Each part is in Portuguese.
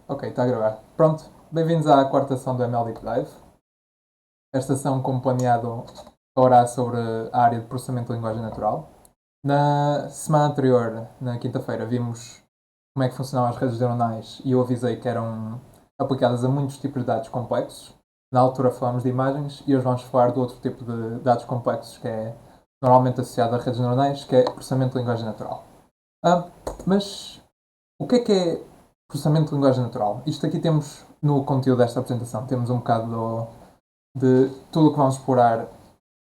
Ok, está a gravar. Pronto, bem-vindos à quarta sessão do ML Deep Dive. Esta sessão, como planeado, falará sobre a área de processamento de linguagem natural. Na semana anterior, na quinta-feira, vimos como é que funcionavam as redes neuronais e eu avisei que eram aplicadas a muitos tipos de dados complexos. Na altura falámos de imagens e hoje vamos falar do outro tipo de dados complexos que é normalmente associado a redes neuronais, que é processamento de linguagem natural. Ah, mas o que é processamento de linguagem natural? Isto aqui temos no conteúdo desta apresentação, temos um bocado de tudo o que vamos explorar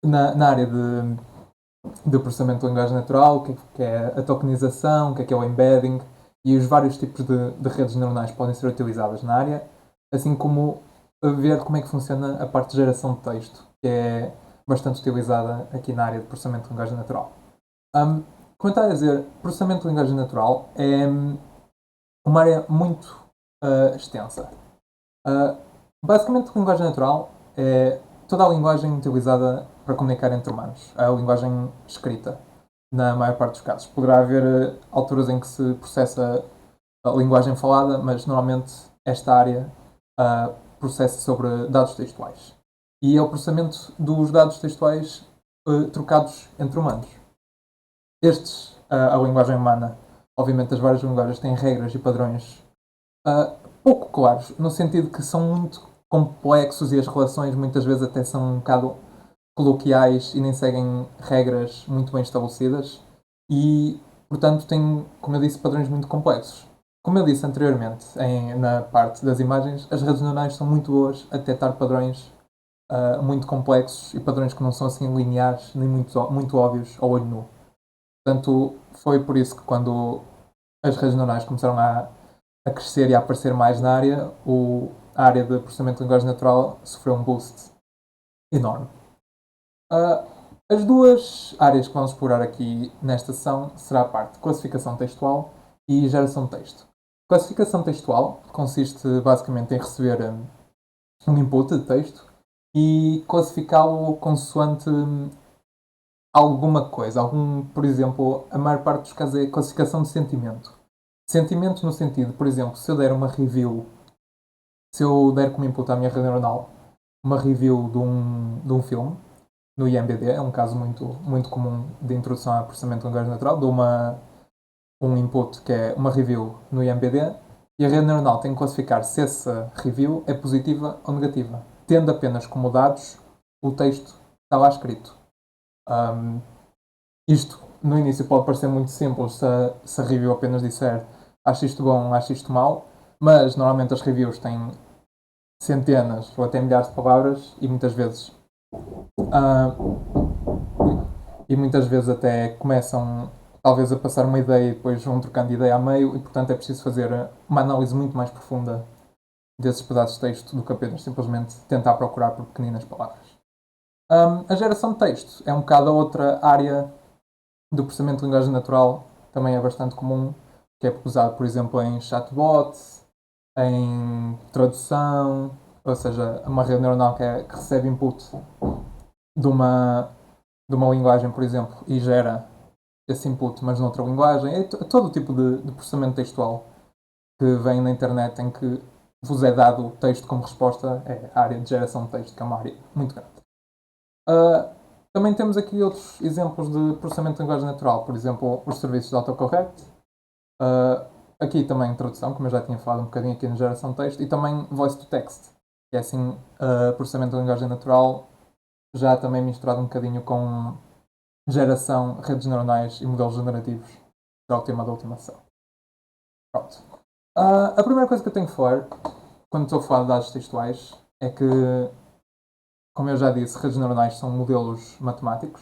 na área de processamento de linguagem natural, o que é a tokenização, o que é o embedding e os vários tipos de redes neuronais que podem ser utilizadas na área, assim como ver como é que funciona a parte de geração de texto, que é bastante utilizada aqui na área de processamento de linguagem natural. Um, Como eu estava a dizer, processamento de linguagem natural é uma área muito extensa. Uh, Basicamente, linguagem natural é toda a linguagem utilizada para comunicar entre humanos, a linguagem escrita, na maior parte dos casos. Poderá haver alturas em que se processa a linguagem falada, mas normalmente esta área processa sobre dados textuais. E é o processamento dos dados textuais trocados entre humanos. A linguagem humana, obviamente as várias linguagens têm regras e padrões pouco claros, no sentido que são muito complexos e as relações muitas vezes até são um bocado coloquiais e nem seguem regras muito bem estabelecidas e, portanto, têm, como eu disse, padrões muito complexos. Como eu disse anteriormente, na parte das imagens, as redes neurais são muito boas a detectar padrões muito complexos e padrões que não são assim lineares nem muito óbvios ao olho nu. Portanto, foi por isso que quando as redes neurais começaram a crescer e a aparecer mais na área, a área de processamento de linguagem natural sofreu um boost enorme. Uh, as duas áreas que vamos explorar aqui nesta sessão será a parte de classificação textual e geração de texto. Classificação textual consiste basicamente em receber um input de texto e classificá-lo consoante alguma coisa. Por exemplo, a maior parte dos casos é classificação de sentimento. Sentimento no sentido, por exemplo, se eu der uma review, se eu der como input à minha rede neuronal uma review de um filme, no IMDb, é um caso muito comum de introdução a processamento de linguagem natural, dou um input que é uma review no IMDb e a rede neuronal tem que classificar se essa review é positiva ou negativa, tendo apenas como dados o texto que está lá escrito. Um, Isto no início pode parecer muito simples se a review apenas disser acho isto bom, acho isto mau, mas normalmente as reviews têm centenas ou até milhares de palavras e muitas vezes até começam talvez a passar uma ideia e depois vão trocando de ideia a meio e portanto é preciso fazer uma análise muito mais profunda desses pedaços de texto do que apenas simplesmente tentar procurar por pequeninas palavras. A geração de texto é um bocado a outra área do processamento de linguagem natural, também é bastante comum, que é usado, por exemplo, em chatbots, em tradução, ou seja, uma rede neuronal que recebe input de uma, de uma linguagem, por exemplo, e gera esse input, mas noutra linguagem. É todo o tipo de processamento textual que vem na internet em que vos é dado o texto como resposta, é a área de geração de texto, que é uma área muito grande. Uh, Também temos aqui outros exemplos de processamento de linguagem natural, por exemplo, os serviços de autocorrect. Aqui também tradução, como eu já tinha falado um bocadinho aqui na geração de texto, e também voice to text, que é assim, processamento de linguagem natural, já também misturado um bocadinho com geração, redes neuronais e modelos generativos, será o tema da última sessão. Pronto. A primeira coisa que eu tenho que falar, quando estou a falar de dados textuais, é que, como eu já disse, redes neuronais são modelos matemáticos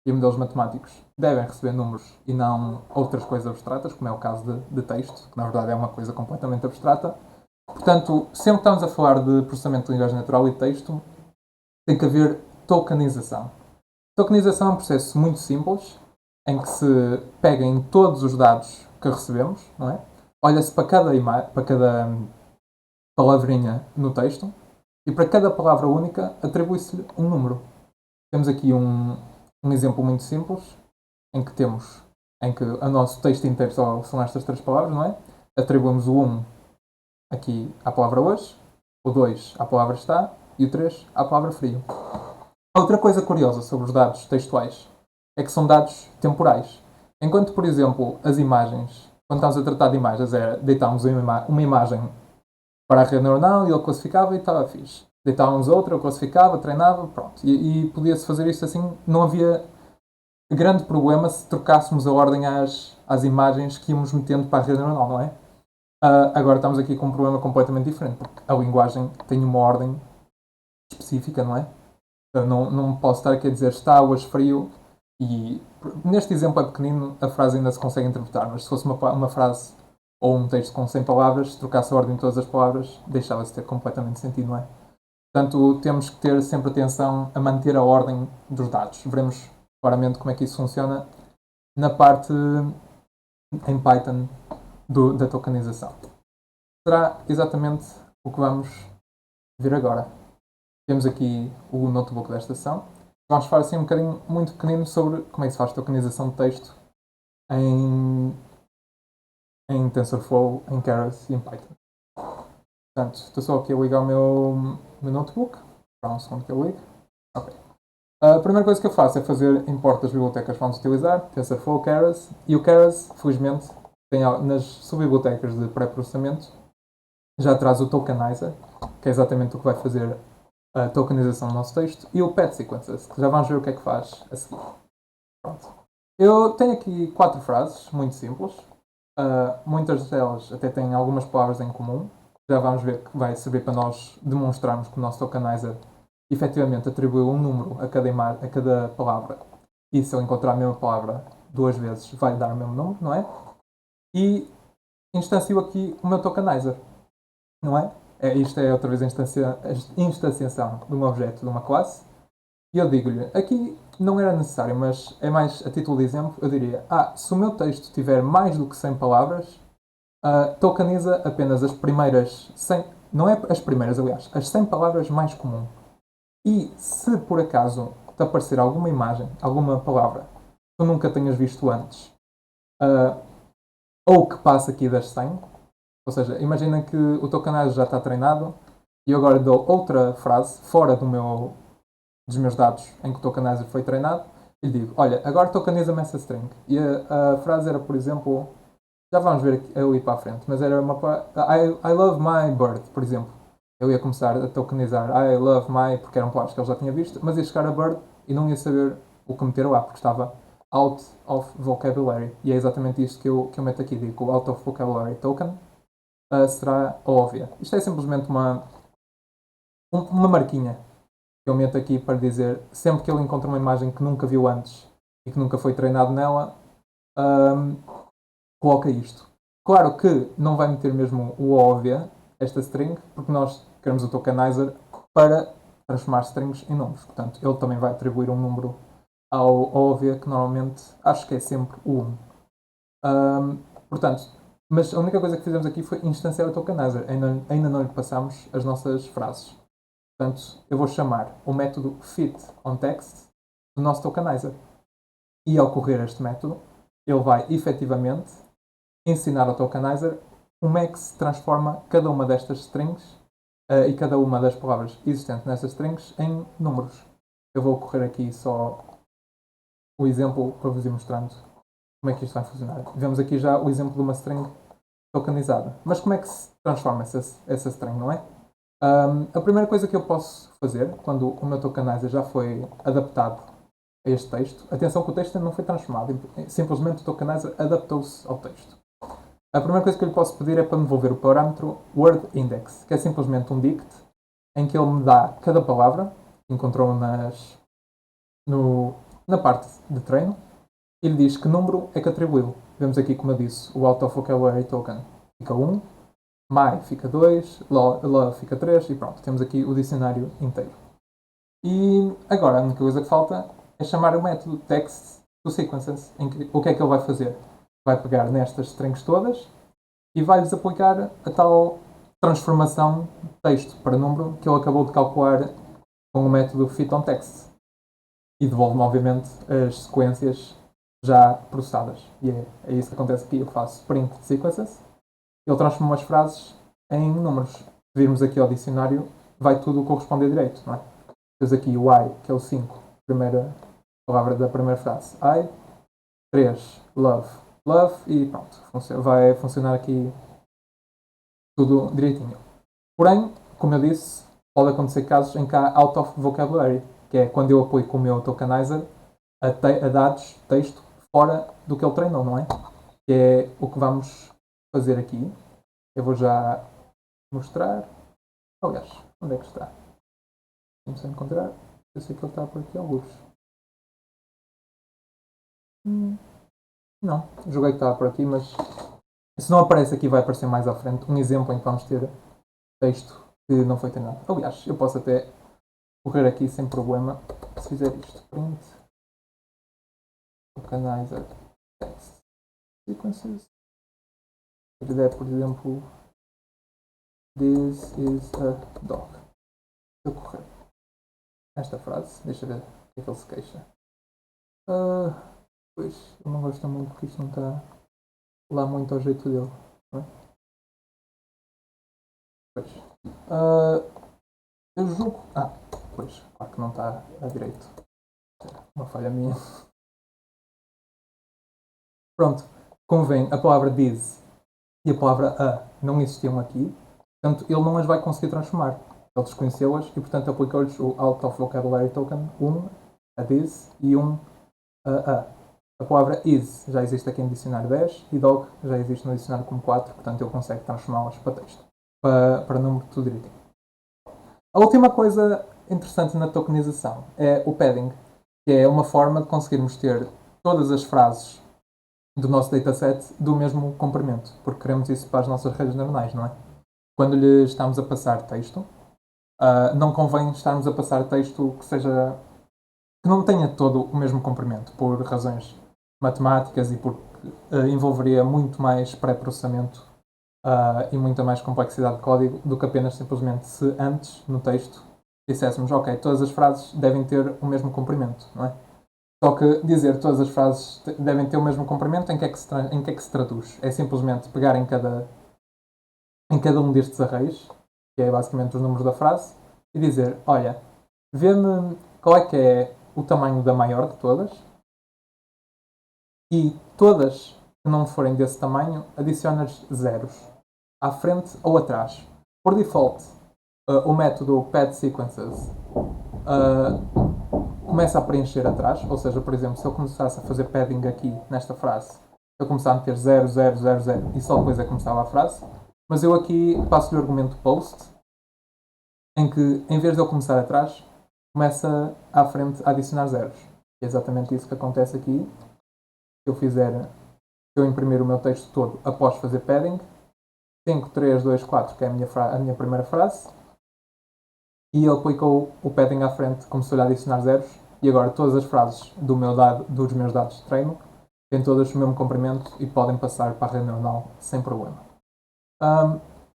e modelos matemáticos devem receber números e não outras coisas abstratas, como é o caso de texto, que na verdade é uma coisa completamente abstrata. Portanto, sempre que estamos a falar de processamento de linguagem natural e texto, tem que haver tokenização. Tokenização é um processo muito simples, em que se pega em todos os dados que recebemos, não é? Olha-se para cada palavrinha no texto e para cada palavra única atribui-se-lhe um número. Temos aqui um exemplo muito simples em que o nosso texto inteiro são estas três palavras, não é? Atribuímos o 1 aqui à palavra hoje, o 2 à palavra está e o 3 à palavra frio. Outra coisa curiosa sobre os dados textuais é que são dados temporais. Enquanto, por exemplo, as imagens, quando estamos a tratar de imagens, deitámos uma imagem para a rede neuronal e ele classificava e estava fixe. Deitávamos outra, ele classificava, treinava, pronto. E podia-se fazer isto assim, não havia grande problema se trocássemos a ordem às imagens que íamos metendo para a rede neuronal, não é? Agora estamos aqui com um problema completamente diferente, porque a linguagem tem uma ordem específica, não é? Eu não posso estar aqui a dizer está hoje frio e neste exemplo é pequenino, a frase ainda se consegue interpretar, mas se fosse uma frase ou um texto com 100 palavras, se trocasse a ordem de todas as palavras, deixava-se de ter completamente sentido, não é? Portanto, temos que ter sempre atenção a manter a ordem dos dados. Veremos claramente como é que isso funciona na parte em Python da tokenização. Será exatamente o que vamos ver agora. Temos aqui o notebook desta sessão. Vamos falar assim um bocadinho muito pequenino sobre como é que se faz tokenização de texto em TensorFlow, em Keras e em Python. Portanto, estou só aqui a ligar o meu notebook. Para um segundo que eu ligo. Ok. A primeira coisa que eu faço é fazer import das bibliotecas que vamos utilizar, TensorFlow, Keras, e o Keras, felizmente, tem nas subbibliotecas de pré-processamento, já traz o tokenizer, que é exatamente o que vai fazer a tokenização do nosso texto, e o pet sequences, que já vamos ver o que é que faz a seguir. Pronto. Eu tenho aqui 4 frases, muito simples. Muitas delas até têm algumas palavras em comum. Já vamos ver que vai servir para nós demonstrarmos que o nosso tokenizer efetivamente atribuiu um número a cada palavra. E se eu encontrar a mesma palavra 2 vezes, vai dar o mesmo número, não é? E instancio aqui o meu tokenizer, não é? Isto é outra vez a instanciação de um objeto de uma classe. E eu digo-lhe, aqui não era necessário, mas é mais a título de exemplo, eu diria, se o meu texto tiver mais do que 100 palavras, tokeniza apenas as primeiras 100, não é as primeiras, aliás, as 100 palavras mais comuns. E se por acaso te aparecer alguma imagem, alguma palavra que tu nunca tenhas visto antes, ou que passe aqui das 100, ou seja, imagina que o tokenizer já está treinado e eu agora dou outra frase fora dos meus dados em que o tokenizer foi treinado e lhe digo, olha, agora tokeniza-me essa string. E a frase era, por exemplo, já vamos ver eu ir para a frente, mas era uma I love my bird, por exemplo. Eu ia começar a tokenizar I love my, porque eram palavras que ele já tinha visto, mas ia chegar a bird e não ia saber o que meter lá, porque estava out of vocabulary. E é exatamente isto que eu meto aqui, digo, out of vocabulary token será óbvia. Isto é simplesmente uma marquinha que eu meto aqui para dizer, sempre que ele encontra uma imagem que nunca viu antes e que nunca foi treinado nela, coloca isto. Claro que não vai meter mesmo o óbvia, esta string, porque nós queremos o tokenizer para transformar strings em números. Portanto, ele também vai atribuir um número ao óbvia, que normalmente acho que é sempre o 1. Portanto, mas a única coisa que fizemos aqui foi instanciar o tokenizer. Ainda não lhe passamos as nossas frases. Portanto, eu vou chamar o método FitOnText do nosso tokenizer. E ao correr este método, ele vai efetivamente ensinar ao tokenizer como é que se transforma cada uma destas strings e cada uma das palavras existentes nestas strings em números. Eu vou correr aqui só o exemplo para vos ir mostrando como é que isto vai funcionar. Vemos aqui já o exemplo de uma string tokenizada. Mas como é que se transforma essa string, não é? A primeira coisa que eu posso fazer, quando o meu tokenizer já foi adaptado a este texto, atenção que o texto não foi transformado, simplesmente o tokenizer adaptou-se ao texto. A primeira coisa que eu lhe posso pedir é para me devolver o parâmetro wordIndex, que é simplesmente um dict em que ele me dá cada palavra que encontrou na parte de treino e lhe diz que número é que atribuiu. Vemos aqui, como eu disse, o out of vocabulary token fica 1, my fica 2, love fica 3 e pronto, temos aqui o dicionário inteiro. E agora a única coisa que falta é chamar o método text-to-sequences, em que o que é que ele vai fazer? Vai pegar nestas strings todas e vai-lhes aplicar a tal transformação de texto para número que ele acabou de calcular com o método FitOnText. E devolve-me, obviamente, as sequências já processadas. E é isso que acontece aqui. Eu faço print sequences, ele transforma as frases em números. Se virmos aqui ao dicionário, vai tudo corresponder direito, não é? Temos aqui o I, que é o 5, primeira palavra da primeira frase. I, 3, love, love, e pronto, vai funcionar aqui tudo direitinho. Porém, como eu disse, pode acontecer casos em que há out of vocabulary, que é quando eu apoio com o meu tokenizer a dados, texto, fora do que ele treinou, não é? Que é o que vamos fazer aqui. Eu vou já mostrar. Aliás, onde é que está? Vamos encontrar. Eu sei que ele está por aqui alguns. Não, joguei que estava por aqui, mas se não aparece aqui vai aparecer mais à frente. Um exemplo em que vamos ter texto que não foi treinado. Aliás, eu posso até correr aqui sem problema se fizer isto. Print. Organizer. Text. Sequences. Se fizer, por exemplo, this is a dog. Se eu correr esta frase, deixa ver o que é que ele se queixa. Pois, eu não gosto muito porque isto não está lá muito ao jeito dele. Não é? Pois. Eu julgo. Pois, claro que não está a direito. Uma falha minha. Pronto, convém, a palavra this e a palavra a não existiam aqui, portanto ele não as vai conseguir transformar. Ele desconheceu-as e, portanto, aplicou-lhes o Out of Vocabulary Token, a this e a. A palavra is já existe aqui no dicionário 10 e dog já existe no dicionário como 4, portanto ele consegue transformá-las para texto, para número tudo direitinho. A última coisa interessante na tokenização é o padding, que é uma forma de conseguirmos ter todas as frases do nosso dataset do mesmo comprimento, porque queremos isso para as nossas redes neuronais, não é? Quando lhe estamos a passar texto, não convém estarmos a passar texto que não tenha todo o mesmo comprimento, por razões matemáticas e porque envolveria muito mais pré-processamento e muita mais complexidade de código do que apenas simplesmente se antes, no texto, disséssemos, ok, todas as frases devem ter o mesmo comprimento, não é? Só que dizer todas as frases devem ter o mesmo comprimento, em que é que se traduz? É simplesmente pegar em cada um destes arrays, que é basicamente os números da frase, e dizer, olha, vê-me qual é que é o tamanho da maior de todas, e todas que não forem desse tamanho, adiciona-lhes zeros, à frente ou atrás. Por default, o método paddSequences começa a preencher atrás, ou seja, por exemplo, se eu começasse a fazer padding aqui nesta frase, eu começava a meter 0, 0, 0, 0 e só depois é que começava a frase, mas eu aqui passo-lhe o argumento post, em que em vez de eu começar atrás, começa à frente a adicionar zeros. É exatamente isso que acontece aqui. Se eu imprimir o meu texto todo após fazer padding, 5, 3, 2, 4, que é a minha primeira frase, e ele aplicou o padding à frente, começou a adicionar zeros, e agora todas as frases dos meus dados de treino têm todas o mesmo comprimento e podem passar para a rede neuronal sem problema.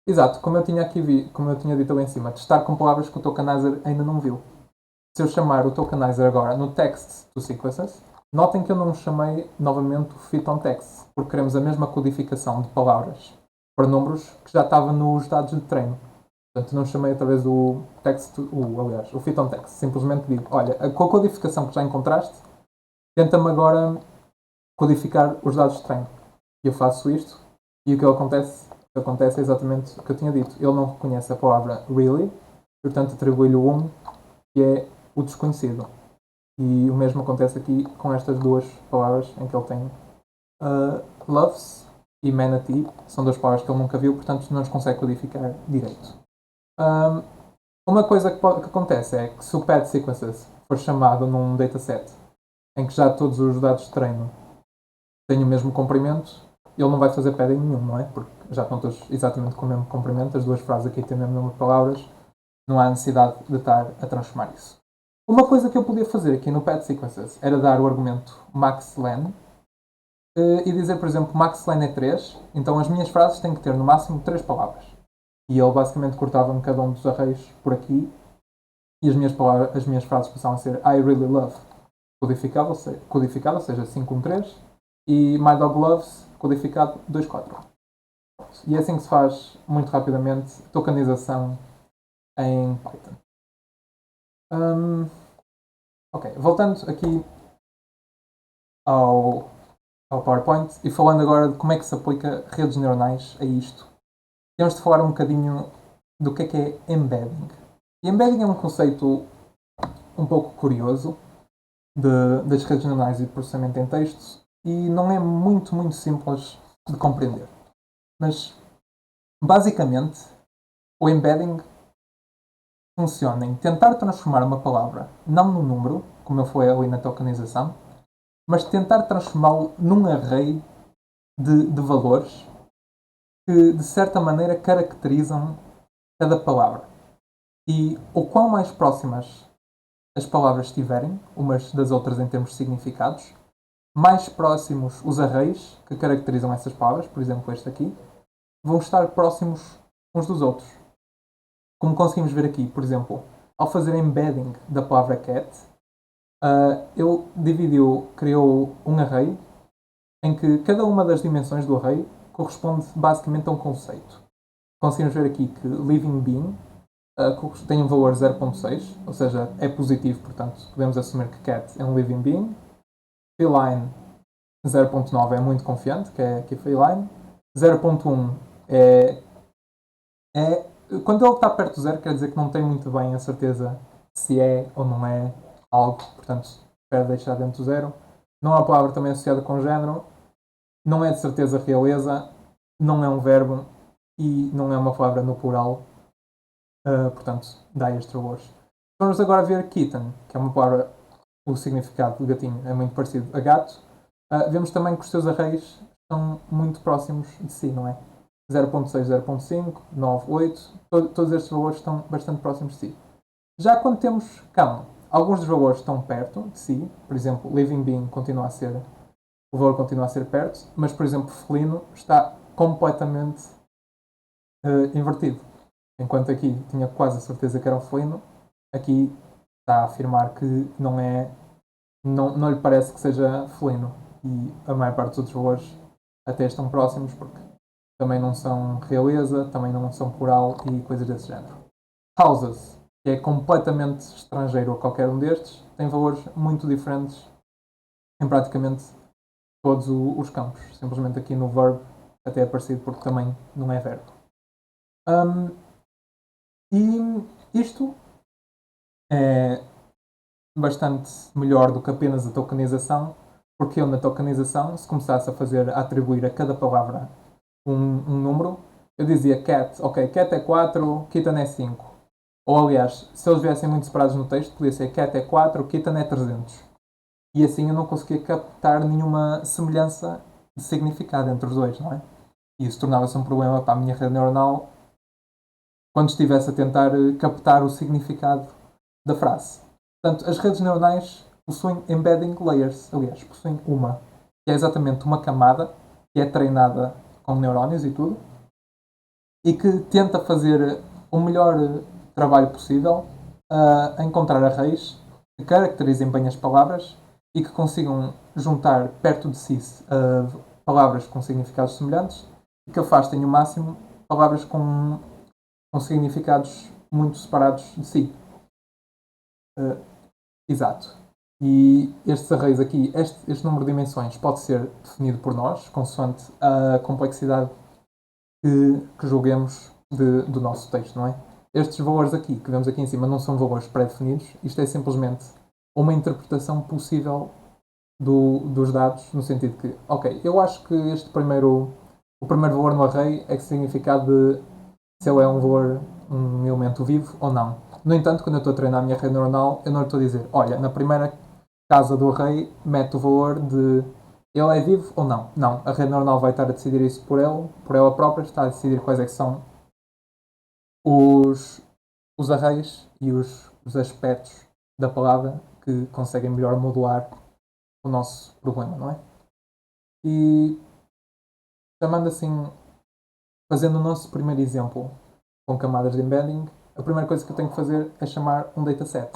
Exato, como eu tinha dito ali em cima, testar com palavras que o tokenizer ainda não viu. Se eu chamar o tokenizer agora no text to sequences, notem que eu não chamei novamente o fit on text, porque queremos a mesma codificação de palavras para números que já estava nos dados de treino. Portanto, não chamei através do o fit on text. Simplesmente digo, olha, com a codificação que já encontraste, tenta-me agora codificar os dados de treino. E eu faço isto, e o que acontece é exatamente o que eu tinha dito. Ele não reconhece a palavra really, portanto atribui-lhe o que é o desconhecido. E o mesmo acontece aqui com estas duas palavras em que ele tem loves e manatee, são duas palavras que ele nunca viu, portanto não os consegue codificar direito. Uma coisa que acontece é que se o paddSequences for chamado num dataset em que já todos os dados de treino têm o mesmo comprimento, ele não vai fazer padding nenhum, não é? Porque já estão todos exatamente com o mesmo comprimento, as duas frases aqui têm o mesmo número de palavras, não há necessidade de estar a transformar isso. Uma coisa que eu podia fazer aqui no paddSequences era dar o argumento maxlen e dizer, por exemplo, maxlen é 3, então as minhas frases têm que ter no máximo 3 palavras. E ele basicamente cortava-me cada um dos arrays por aqui e as minhas frases passavam a ser I really love codificado, ou seja, 513, e My dog loves codificado 24. E é assim que se faz, muito rapidamente, tokenização em Python. Ok, voltando aqui ao, ao PowerPoint e falando agora de como é que se aplica redes neuronais a isto, temos de falar um bocadinho do que é embedding. E embedding é um conceito um pouco curioso das redes neuronais e de processamento em texto e não é muito simples de compreender. Mas, basicamente, o embedding funciona em tentar transformar uma palavra não num número, como eu falei ali na tokenização, mas tentar transformá-lo num array de valores que, de certa maneira, caracterizam cada palavra. E o quão mais próximas as palavras estiverem, umas das outras em termos de significados, mais próximos os arrays que caracterizam essas palavras, por exemplo este aqui, vão estar próximos uns dos outros. Como conseguimos ver aqui, por exemplo, ao fazer embedding da palavra cat, ele criou um array em que cada uma das dimensões do array corresponde basicamente a um conceito. Conseguimos ver aqui que living being tem um valor 0.6, ou seja, é positivo, portanto podemos assumir que cat é um living being. Feline 0.9 é muito confiante, que é feline. 0.1 é, quando ele está perto do zero, quer dizer que não tem muito bem a certeza se é ou não é algo, portanto, espera deixar dentro do zero. Não é uma palavra também associada com género, não é de certeza realeza, não é um verbo e não é uma palavra no plural, portanto, dá estes valores. Vamos agora ver kitten, que é uma palavra, o significado do gatinho é muito parecido a gato. Vemos também que os seus arrays são muito próximos de si, não é? 0.6, 0.5, 9, 8, todos estes valores estão bastante próximos de si. Já quando temos cão, alguns dos valores estão perto de si, por exemplo, living being o valor continua a ser perto, mas por exemplo, felino está completamente invertido. Enquanto aqui tinha quase a certeza que era um felino, aqui está a afirmar que não lhe parece que seja felino. E a maior parte dos outros valores até estão próximos, porque também não são realeza, também não são plural e coisas desse género. Houses, que é completamente estrangeiro a qualquer um destes, tem valores muito diferentes em praticamente todos os campos. Simplesmente aqui no verb até é parecido porque também não é verbo. E isto é bastante melhor do que apenas a tokenização, porque eu na tokenização, se começasse a atribuir a cada palavra um número, eu dizia cat, ok, cat é 4, kitten é 5. Ou aliás, se eles viessem muito separados no texto, podia ser cat é 4, kitten é 300. E assim eu não conseguia captar nenhuma semelhança de significado entre os dois, não é? E isso tornava-se um problema para a minha rede neuronal quando estivesse a tentar captar o significado da frase. Portanto, as redes neuronais possuem embedding layers, aliás, possuem uma, que é exatamente uma camada que é treinada com neurónios e tudo, e que tenta fazer o melhor trabalho possível a encontrar arrays que caracterizem bem as palavras e que consigam juntar perto de si palavras com significados semelhantes e que afastem o máximo palavras com significados muito separados de si. Exato. E estes arrays aqui, este número de dimensões pode ser definido por nós, consoante a complexidade que julguemos do nosso texto, não é? Estes valores aqui, que vemos aqui em cima, não são valores pré-definidos. Isto é simplesmente uma interpretação possível dos dados, no sentido que, ok, eu acho que o primeiro valor no array é que significado de se ele é um elemento vivo ou não. No entanto, quando eu estou a treinar a minha rede neuronal, eu não lhe estou a dizer, olha, na primeira casa do array, mete o valor de ele é vivo ou não. Não, a rede neuronal vai estar a decidir isso por ela própria, está a decidir quais é que são os, os arrays e os aspectos da palavra que conseguem melhor modular o nosso problema, não é? E chamando assim, fazendo o nosso primeiro exemplo com camadas de embedding, a primeira coisa que eu tenho que fazer é chamar um dataset.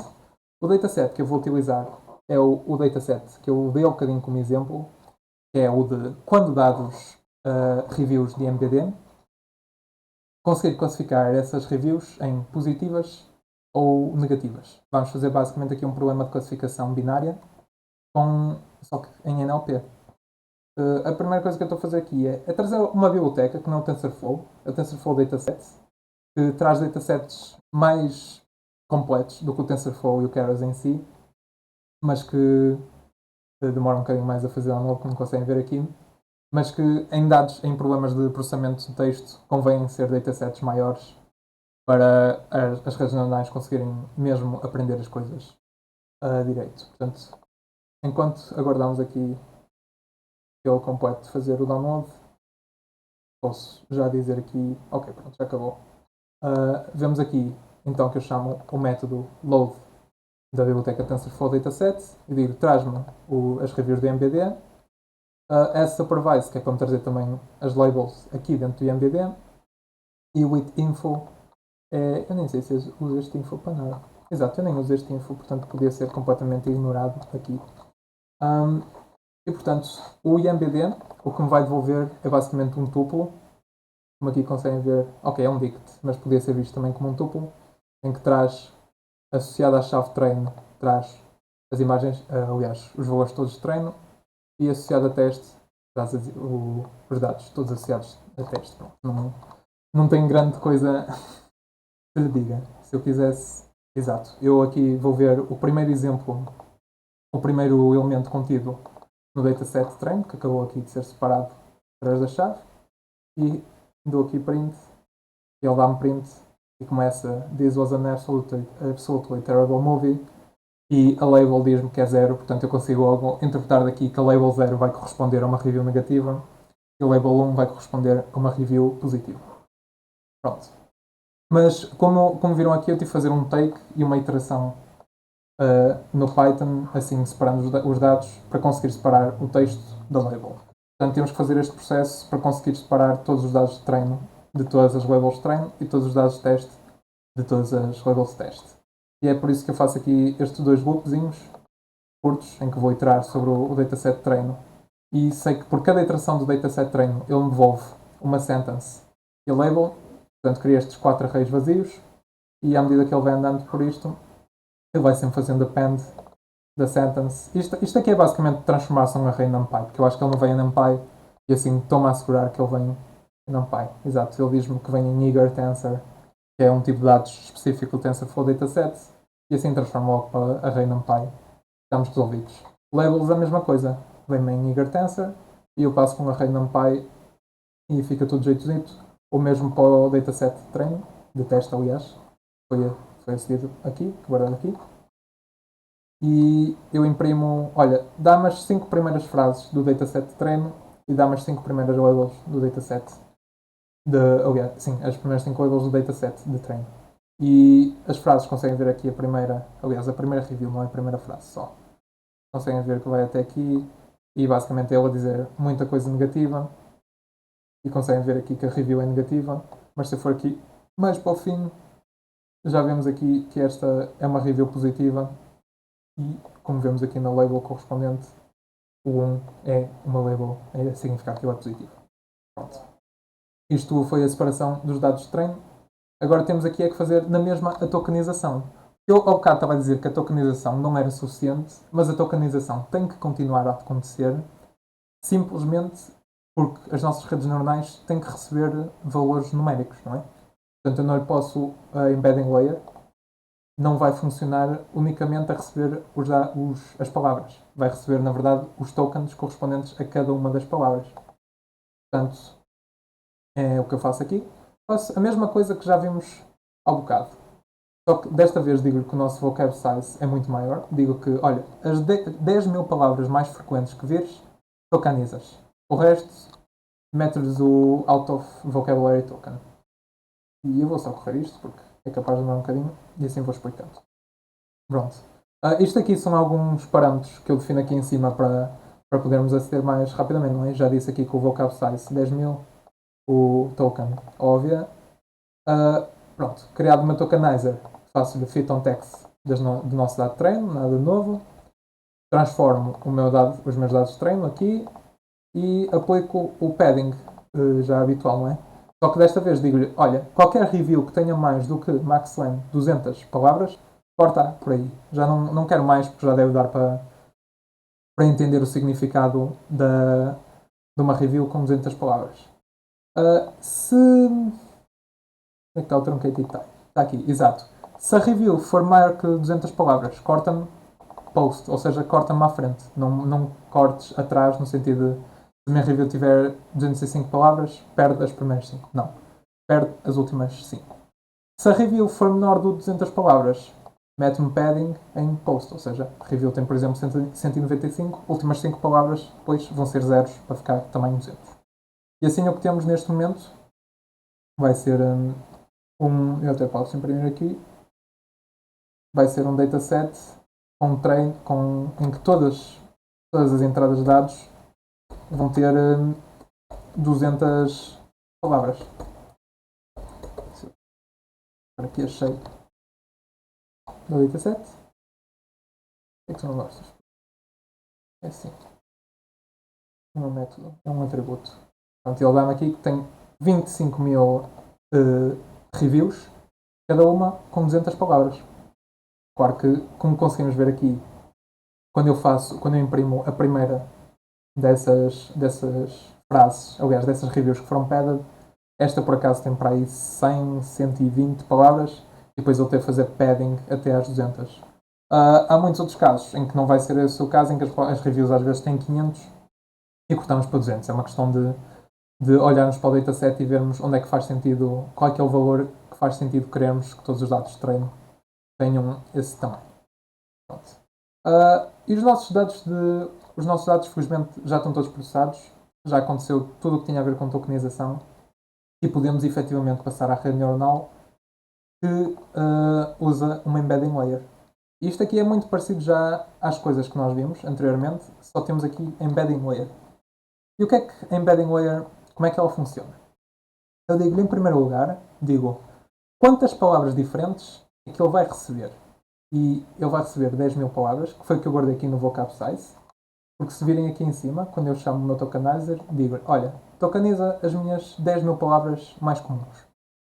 O dataset que eu vou utilizar é o dataset que eu dei um bocadinho como exemplo, que é o de quando dados reviews de MBD, conseguir classificar essas reviews em positivas ou negativas. Vamos fazer basicamente aqui um problema de classificação binária, só que em NLP. A primeira coisa que eu estou a fazer aqui é trazer uma biblioteca que não é o TensorFlow, é o TensorFlow Dataset, que traz datasets mais completos do que o TensorFlow e o Keras em si, mas que demora um bocadinho mais a fazer download, como conseguem ver aqui, mas que em dados, em problemas de processamento de texto, convém ser datasets maiores para as redes neuronais conseguirem mesmo aprender as coisas direito. Portanto, enquanto aguardamos aqui que ele complete fazer o download, posso já dizer aqui, ok, pronto, já acabou. Vemos aqui então que eu chamo o método load da biblioteca TensorFlow Dataset e digo traz-me as reviews do MBD, as supervise, que é para me trazer também as labels aqui dentro do MBD, e o with info, eu nem sei se uso este info para nada. Exato, eu nem uso este info, portanto podia ser completamente ignorado aqui. E portanto, o IMBD, o que me vai devolver é basicamente um tuplo, como aqui conseguem ver, ok, é um dict, mas podia ser visto também como um tuplo, em que traz, associado à chave treino, traz as imagens, aliás, os valores todos de treino, e associado a teste, traz os dados todos associados a teste. Não tem grande coisa que lhe diga. Se eu quisesse, exato, eu aqui vou ver o primeiro exemplo, o primeiro elemento contido no dataset de treino, que acabou aqui de ser separado através da chave, e dou aqui print, ele dá-me print e começa "This was an absolutely terrible movie", e a label diz-me que é 0, portanto eu consigo logo interpretar daqui que a label 0 vai corresponder a uma review negativa e a label 1 vai corresponder a uma review positiva. Pronto. Mas como viram aqui, eu tive que fazer um take e uma iteração no Python, assim separando os dados para conseguir separar o texto da label. Portanto, temos que fazer este processo para conseguir separar todos os dados de treino de todas as labels de treino e todos os dados de teste de todas as labels de teste. E é por isso que eu faço aqui estes dois loopzinhos curtos, em que vou iterar sobre o dataset de treino. E sei que por cada iteração do dataset de treino ele me devolve uma sentence e a label. Portanto, cria estes 4 arrays vazios e à medida que ele vai andando por isto, ele vai sempre fazendo append da sentence. Isto aqui é basicamente transformar-se num array NumPy, porque eu acho que ele não vem em NumPy e assim estou-me a assegurar que ele vem em NumPy. Exato, ele diz-me que vem em eager tensor, que é um tipo de dados específico do TensorFlow Dataset, e assim transforma logo para array NumPy. Estamos resolvidos. Labels a mesma coisa, vem em eager tensor e eu passo com um array NumPy e fica tudo jeitosito. Ou mesmo para o dataset de treino, de teste aliás, foi acedido aqui, guardado aqui. E eu imprimo, olha, dá-me as 5 primeiras frases do dataset de treino e dá-me as 5 primeiras labels do dataset aliás, sim, as primeiras 5 labels do dataset de treino. E as frases, conseguem ver aqui a primeira, aliás, a primeira review, não é a primeira frase só. Conseguem ver que vai até aqui e basicamente é ele a dizer muita coisa negativa e conseguem ver aqui que a review é negativa, mas se eu for aqui mais para o fim, já vemos aqui que esta é uma review positiva e, como vemos aqui na label correspondente, o 1 é uma label, a significar que ele é positivo. Pronto. Isto foi a separação dos dados de treino. Agora temos aqui que fazer na mesma a tokenização. Eu ao bocado estava a dizer que a tokenização não era suficiente, mas a tokenização tem que continuar a acontecer simplesmente porque as nossas redes neuronais têm que receber valores numéricos, não é? Portanto, eu não lhe posso, a embedding layer não vai funcionar unicamente a receber as palavras. Vai receber, na verdade, os tokens correspondentes a cada uma das palavras. Portanto, é o que eu faço aqui. Faço a mesma coisa que já vimos ao bocado. Só que desta vez digo-lhe que o nosso vocab size é muito maior. Digo que, olha, as 10.000 palavras mais frequentes que vires, tokenizas. O resto, metes o out of vocabulary token. E eu vou só correr isto porque é capaz de demorar um bocadinho e assim vou explicando. Pronto. Isto aqui são alguns parâmetros que eu defino aqui em cima para podermos aceder mais rapidamente, não é? Já disse aqui que o vocab size 10.000, o token óbvia. Pronto, criado uma tokenizer, faço-lhe fit on text do nosso dado de treino, nada de novo. Transformo os meus dados de treino aqui e aplico o padding já habitual, não é? Só que desta vez digo-lhe, olha, qualquer review que tenha mais do que maxlen 200 palavras, corta por aí. Já não quero mais, porque já deve dar para entender o significado de uma review com 200 palavras. Se... Onde é que está o truncate? Está aqui, exato. Se a review for maior que 200 palavras, corta-me post, ou seja, corta-me à frente. Não cortes atrás, no sentido de se a minha review tiver 205 palavras, perde as primeiras 5. Não. Perde as últimas 5. Se a review for menor de 200 palavras, mete-me padding em post, ou seja, a review tem, por exemplo, 195, últimas 5 palavras depois vão ser zeros para ficar também 200. E assim o que temos neste momento vai ser eu até posso imprimir aqui, vai ser um dataset em que todas as entradas de dados vão ter 200 palavras. Aqui achei no dataset. O que é que são negócios? É assim. É um método, é um atributo. Portanto, ele dá-me aqui que tem 25 mil reviews, cada uma com 200 palavras. Claro que, como conseguimos ver aqui, quando eu imprimo a primeira dessas frases, aliás, dessas reviews que foram padded, esta por acaso tem para aí 100, 120 palavras e depois eu tenho que fazer padding até às 200. Há muitos outros casos em que não vai ser esse o caso, em que as reviews às vezes têm 500 e cortamos para 200. É uma questão de olharmos para o dataset e vermos onde é que faz sentido, qual é que é o valor que faz sentido querermos que todos os dados de treino tenham esse tamanho. E os nossos dados, felizmente, já estão todos processados. Já aconteceu tudo o que tinha a ver com tokenização e podemos efetivamente passar à rede neuronal que usa uma embedding layer. Isto aqui é muito parecido já às coisas que nós vimos anteriormente, só temos aqui embedding layer. E o que é que a embedding layer, como é que ela funciona? Eu digo-lhe em primeiro lugar, quantas palavras diferentes é que ele vai receber. E ele vai receber 10 mil palavras, que foi o que eu guardei aqui no vocab size. Porque se virem aqui em cima, quando eu chamo o meu tokenizer, digo, olha, tokeniza as minhas 10 mil palavras mais comuns.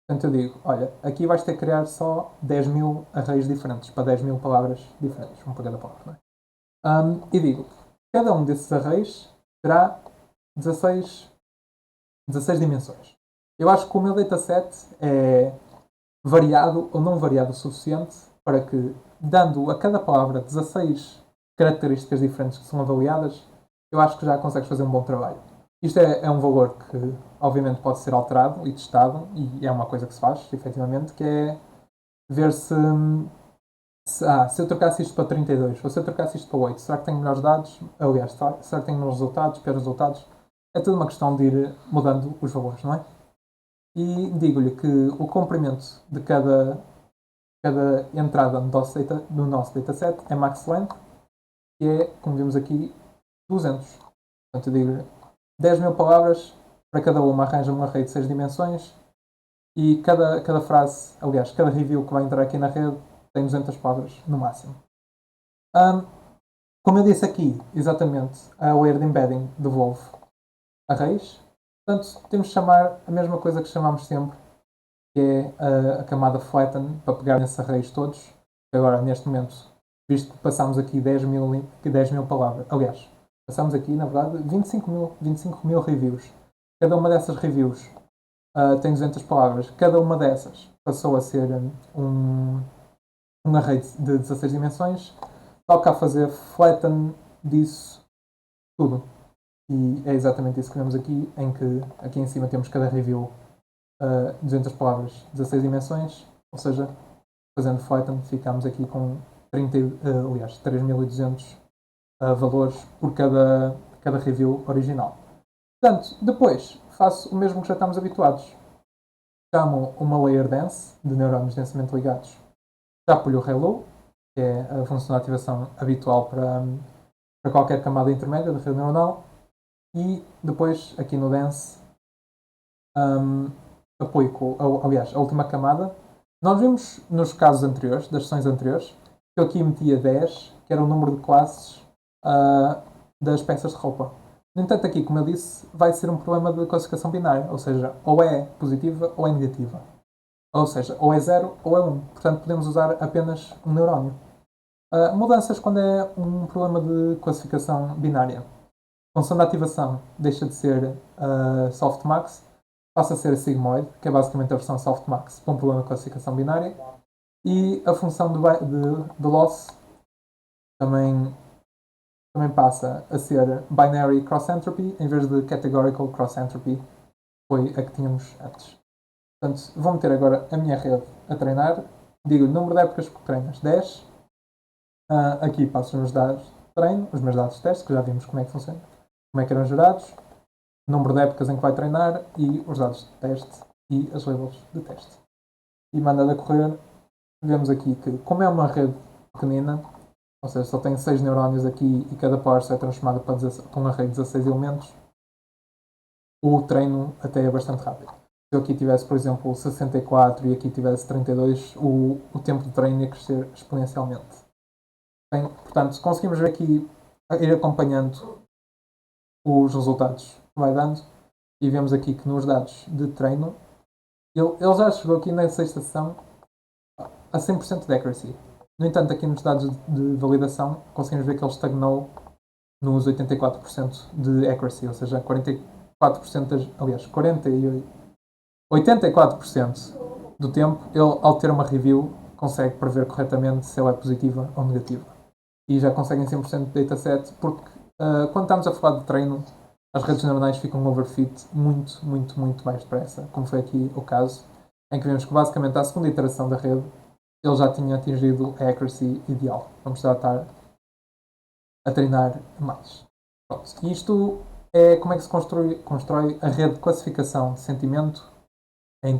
Portanto, eu digo, olha, aqui vais ter que criar só 10 mil arrays diferentes, para 10 mil palavras diferentes, um para cada palavra, não é? E digo, cada um desses arrays terá 16 dimensões. Eu acho que o meu dataset é variado ou não variado o suficiente para que, dando a cada palavra 16 características diferentes que são avaliadas, eu acho que já consegues fazer um bom trabalho. Isto é um valor que, obviamente, pode ser alterado e testado, e é uma coisa que se faz, efetivamente, que é ver se eu trocasse isto para 32 ou se eu trocasse isto para 8, será que tenho melhores dados? Aliás, será que tenho melhores resultados, piores resultados? É tudo uma questão de ir mudando os valores, não é? E digo-lhe que o comprimento de cada entrada no nosso dataset é max length, que é, como vimos aqui, 200. Portanto, eu digo 10 mil palavras, para cada uma arranja um array de 6 dimensões e cada frase, aliás, cada review que vai entrar aqui na rede tem 200 palavras no máximo. Como eu disse aqui, exatamente, a layer de embedding devolve arrays. Portanto, temos de chamar a mesma coisa que chamamos sempre, que é a camada flatten, para pegar nesses arrays todos. Agora, neste momento, visto que passámos aqui 10 mil palavras, aliás, passamos aqui, na verdade, 25 mil reviews. Cada uma dessas reviews tem 200 palavras. Cada uma dessas passou a ser um array de 16 dimensões. Toca a fazer flatten disso tudo. E é exatamente isso que vemos aqui, em que aqui em cima temos cada review 200 palavras, 16 dimensões, ou seja, fazendo flatten ficamos aqui com 3.200 valores por cada review original. Portanto, depois faço o mesmo que já estamos habituados. Chamo uma layer dense, de neurónios densamente ligados. Chapo-lhe o hello, que é a função de ativação habitual para qualquer camada intermédia da rede neuronal. E depois, aqui no dense, apoio aliás, a última camada. Nós vimos nos casos anteriores, das sessões anteriores, que eu aqui metia 10, que era o número de classes das peças de roupa. No entanto, aqui, como eu disse, vai ser um problema de classificação binária, ou seja, ou é positiva ou é negativa. Ou seja, ou é 0 ou é 1. Portanto, podemos usar apenas um neurónio. Mudanças quando é um problema de classificação binária. Função de ativação deixa de ser softmax, passa a ser a sigmoid, que é basicamente a versão softmax para um problema de classificação binária. E a função de loss também passa a ser binary cross entropy em vez de categorical cross entropy, que foi a que tínhamos antes. Portanto, vou meter agora a minha rede a treinar. Digo o número de épocas por treinas, 10. Aqui passo os meus dados de treino, os meus dados de teste, que já vimos como é que funciona, como é que eram gerados, número de épocas em que vai treinar e os dados de teste e as labels de teste. E manda a correr. Vemos aqui que, como é uma rede pequenina, ou seja, só tem 6 neurónios aqui e cada parse é transformada para um array de 16 elementos, o treino até é bastante rápido. Se eu aqui tivesse, por exemplo, 64 e aqui tivesse 32, o tempo de treino ia crescer exponencialmente. Bem, portanto, conseguimos ver aqui, ir acompanhando os resultados que vai dando e vemos aqui que nos dados de treino ele já chegou aqui nessa estação a 100% de accuracy. No entanto, aqui nos dados de validação conseguimos ver que ele estagnou nos 84% de accuracy, ou seja, 44% aliás, 84% do tempo, ele, ao ter uma review, consegue prever corretamente se ela é positiva ou negativa. E já conseguem 100% de dataset, porque quando estamos a falar de treino, as redes neuronais ficam overfit muito, muito, muito mais depressa, como foi aqui o caso, em que vemos que basicamente à segunda iteração da rede, ele já tinha atingido a accuracy ideal. Vamos já estar a treinar mais. Pronto. Isto é como é que se constrói a rede de classificação de sentimento em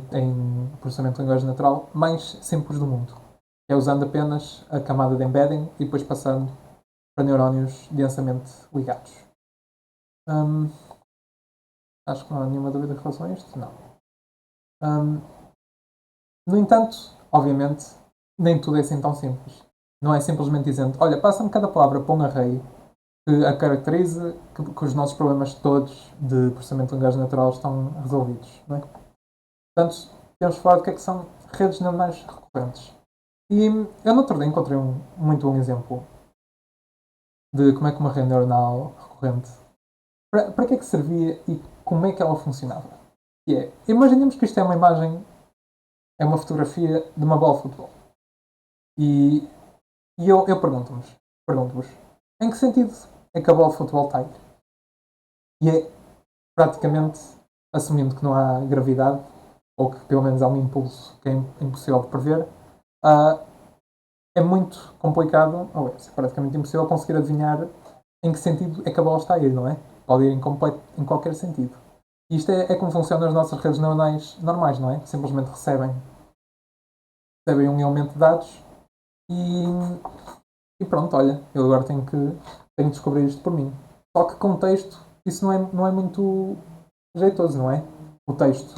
processamento de linguagem natural mais simples do mundo. É usando apenas a camada de embedding e depois passando para neurónios densamente ligados. Acho que não há nenhuma dúvida em relação a isto. Não. No entanto, obviamente, nem tudo é assim tão simples. Não é simplesmente dizendo, olha, passa-me cada palavra para um array que a caracterize que os nossos problemas todos de processamento de linguagem natural estão resolvidos. Não é? Portanto, temos que falar do que é que são redes neuronais recorrentes. E eu no outro dia encontrei um muito bom exemplo de como é que uma rede neuronal recorrente, para que é que servia e como é que ela funcionava. E imaginemos que isto é uma imagem, é uma fotografia de uma bola de futebol. E eu pergunto-vos, em que sentido é que a bola de futebol está aí? E é praticamente, assumindo que não há gravidade, ou que pelo menos há um impulso que é impossível de prever, é muito complicado, ou é praticamente impossível conseguir adivinhar em que sentido é que a bola está a ir, não é? Pode ir em qualquer sentido. E isto é como funcionam as nossas redes neuronais normais, não é? Simplesmente recebem um elemento de dados e pronto, olha, eu agora tenho que descobrir isto por mim. Só que com texto, isso não é muito jeitoso, não é? O texto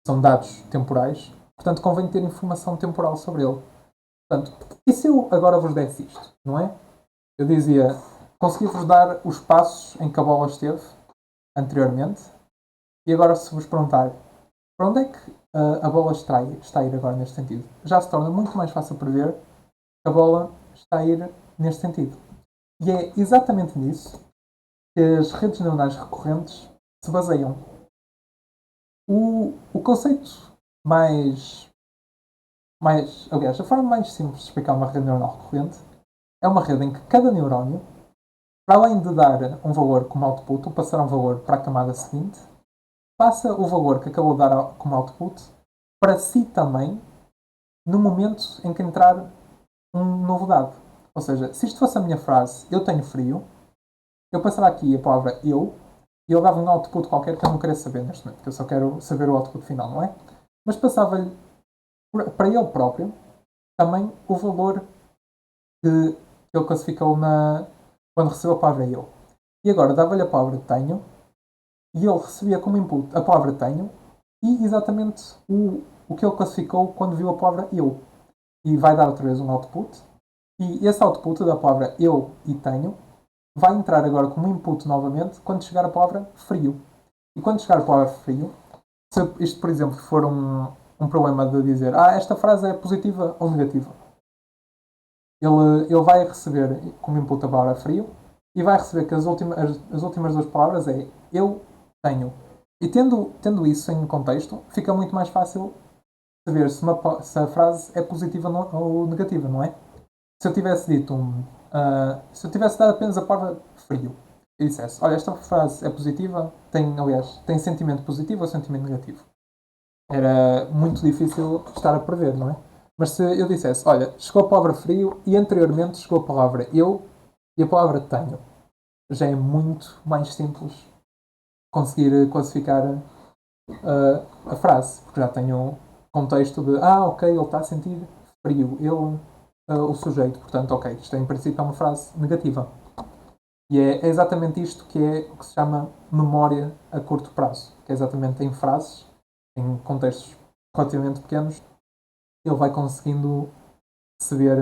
são dados temporais, portanto convém ter informação temporal sobre ele. Portanto, e se eu agora vos desse isto, não é? Eu dizia, consegui-vos dar os passos em que a bola esteve anteriormente, e agora se vos perguntar para onde é que a bola está a ir agora neste sentido, já se torna muito mais fácil prever que a bola está a ir neste sentido. E é exatamente nisso que as redes neuronais recorrentes se baseiam. O conceito aliás, a forma mais simples de explicar uma rede neuronal recorrente é uma rede em que cada neurónio, para além de dar um valor como output, ou passar um valor para a camada seguinte, passa o valor que acabou de dar como output para si também no momento em que entrar um novo dado. Ou seja, se isto fosse a minha frase, eu tenho frio, eu passava aqui a palavra eu e ele dava um output qualquer que eu não queria saber neste momento, que eu só quero saber o output final, não é? Mas passava-lhe para ele próprio também o valor que ele classificou quando recebeu a palavra eu. E agora dava-lhe a palavra tenho e ele recebia como input a palavra tenho e exatamente o que ele classificou quando viu a palavra eu. E vai dar outra vez um output. E esse output da palavra eu e tenho vai entrar agora como input novamente quando chegar a palavra frio. E quando chegar a palavra frio, se isto, por exemplo, for um problema de dizer esta frase é positiva ou negativa, ele vai receber como input a palavra frio e vai receber que as últimas duas palavras é eu tenho. E tendo isso em contexto, fica muito mais fácil saber se a frase é positiva ou negativa, não é? Se eu tivesse dito se eu tivesse dado apenas a palavra frio e dissesse, olha, esta frase é positiva, tem sentimento positivo ou sentimento negativo. Era muito difícil estar a prever, não é? Mas se eu dissesse, olha, chegou a palavra frio e anteriormente chegou a palavra eu e a palavra tenho, já é muito mais simples conseguir classificar a frase, porque já tenho o contexto de, ok, ele está a sentir frio, ele, o sujeito, portanto, ok, isto em princípio é uma frase negativa. E é exatamente isto que é o que se chama memória a curto prazo, que é exatamente em frases, em contextos relativamente pequenos, ele vai conseguindo receber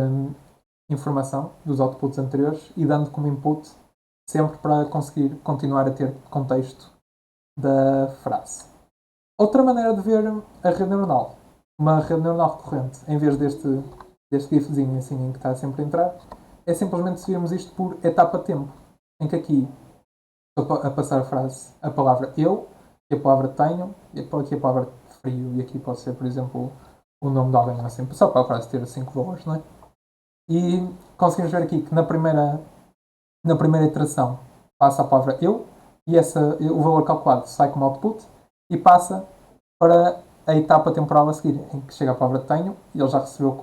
informação dos outputs anteriores e dando como input sempre para conseguir continuar a ter contexto da frase. Outra maneira de ver a rede neuronal, uma rede neuronal recorrente, em vez deste gifzinho assim em que está sempre a entrar, é simplesmente se virmos isto por etapa de tempo, em que aqui estou a passar a frase, a palavra eu, e a palavra tenho, e aqui a palavra frio, e aqui pode ser, por exemplo, o nome de alguém assim, só para a frase ter 5 valores, não é? E conseguimos ver aqui que na primeira iteração passa a palavra eu, e o valor calculado sai como output, e passa para a etapa temporal a seguir, em que chega a palavra tenho, e ele já recebeu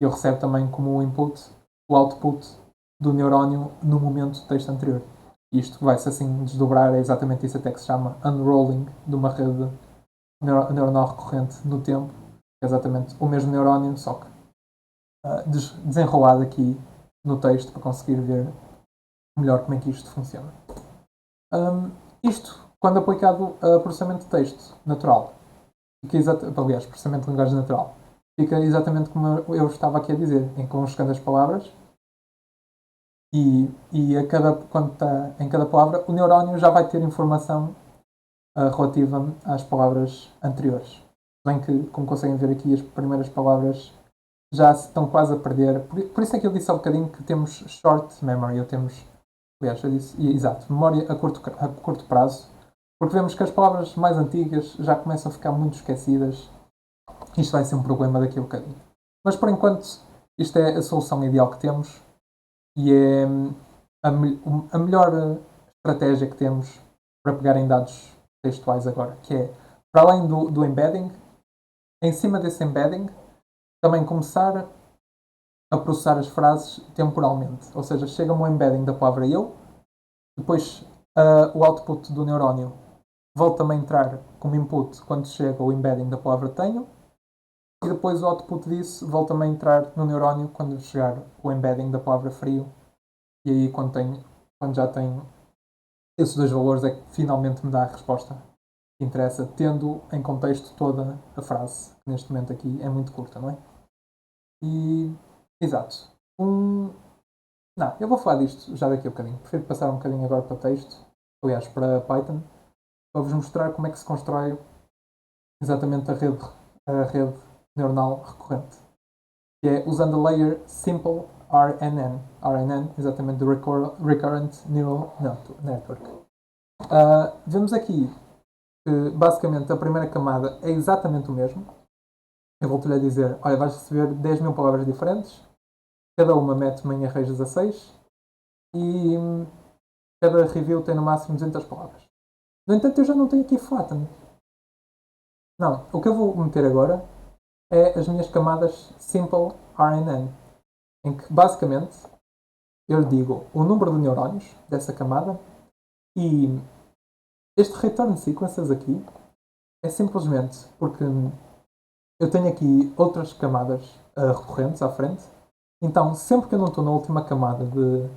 ele recebe também como input o output do neurónio no momento do texto anterior. Isto vai-se assim desdobrar, é exatamente isso até que se chama unrolling de uma rede neuronal recorrente no tempo, é exatamente o mesmo neurónio, só que desenrolado aqui no texto para conseguir ver melhor como é que isto funciona. Isto, quando aplicado a processamento de texto natural, aliás, processamento de linguagem natural, fica exatamente como eu estava aqui a dizer, em conjugando as palavras e quando está em cada palavra, o neurónio já vai ter informação relativa às palavras anteriores. Bem que, como conseguem ver aqui, as primeiras palavras já se estão quase a perder. Por isso é que eu disse há bocadinho que temos short memory, ou temos, aliás, eu disse, exato, memória a curto prazo, porque vemos que as palavras mais antigas já começam a ficar muito esquecidas. Isto vai ser um problema daqui a bocadinho. Mas por enquanto, isto é a solução ideal que temos e é a melhor estratégia que temos para pegar em dados textuais agora, que é, para além do embedding, em cima desse embedding, também começar a processar as frases temporalmente. Ou seja, chega-me o embedding da palavra eu, depois o output do neurónio volta-me a entrar como input quando chega o embedding da palavra tenho, e depois o output disso volta-me a entrar no neurónio quando chegar o embedding da palavra frio, e aí quando já tenho esses dois valores é que finalmente me dá a resposta que interessa, tendo em contexto toda a frase, que neste momento aqui é muito curta, não é? E, exato. Não, eu vou falar disto já daqui a bocadinho. Prefiro passar um bocadinho agora para texto, aliás, para Python, para vos mostrar como é que se constrói exatamente a rede neuronal recorrente. Que é usando a layer Simple RNN. RNN, exatamente, do Recurrent Neural Network. Vemos aqui que, basicamente, a primeira camada é exatamente o mesmo. Eu volto-lhe a dizer, olha, vais receber 10.000 palavras diferentes, cada uma mete-me em array 16 e cada review tem no máximo 200 palavras. No entanto, eu já não tenho aqui flatten. Não, o que eu vou meter agora é as minhas camadas Simple RNN, em que basicamente eu lhe digo o número de neurónios dessa camada e este return sequences aqui é simplesmente porque eu tenho aqui outras camadas recorrentes à frente, então sempre que eu não estou na última camada de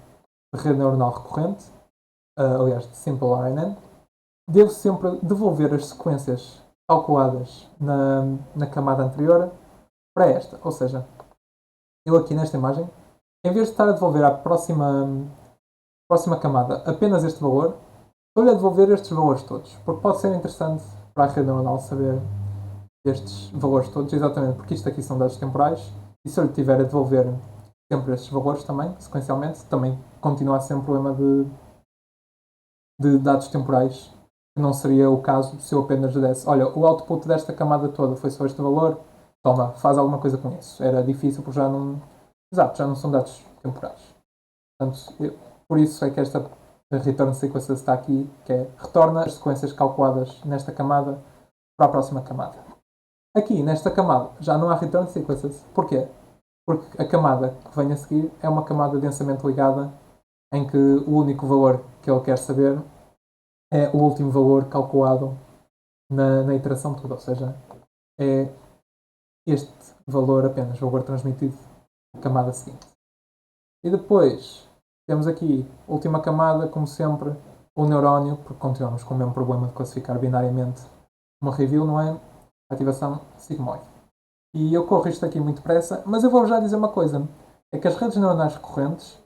rede neuronal recorrente, aliás de Simple RNN, devo sempre devolver as sequências calculadas na camada anterior para esta. Ou seja, eu aqui nesta imagem, em vez de estar a devolver à próxima Próxima camada, apenas este valor. Estou-lhe a devolver estes valores todos, porque pode ser interessante para a rede neuronal saber estes valores todos, exatamente porque isto aqui são dados temporais, e se eu lhe tiver a devolver sempre estes valores também, sequencialmente, também continua a ser um problema de dados temporais, que não seria o caso se eu apenas lhe desse, olha, o output desta camada toda foi só este valor, toma, faz alguma coisa com isso. Era difícil porque já não, exato, já não são dados temporais. Portanto, por isso é que esta return sequences está aqui, que é retorna as sequências calculadas nesta camada para a próxima camada. Aqui, nesta camada, já não há return sequences. Porquê? Porque a camada que vem a seguir é uma camada densamente ligada em que o único valor que ele quer saber é o último valor calculado na iteração toda, ou seja, é este valor apenas, o valor transmitido na camada seguinte. E depois temos aqui a última camada, como sempre, o neurónio, porque continuamos com o mesmo problema de classificar binariamente uma review, não é? Ativação sigmoide. E eu corro isto aqui muito depressa, mas eu vou já dizer uma coisa, é que as redes neuronais recorrentes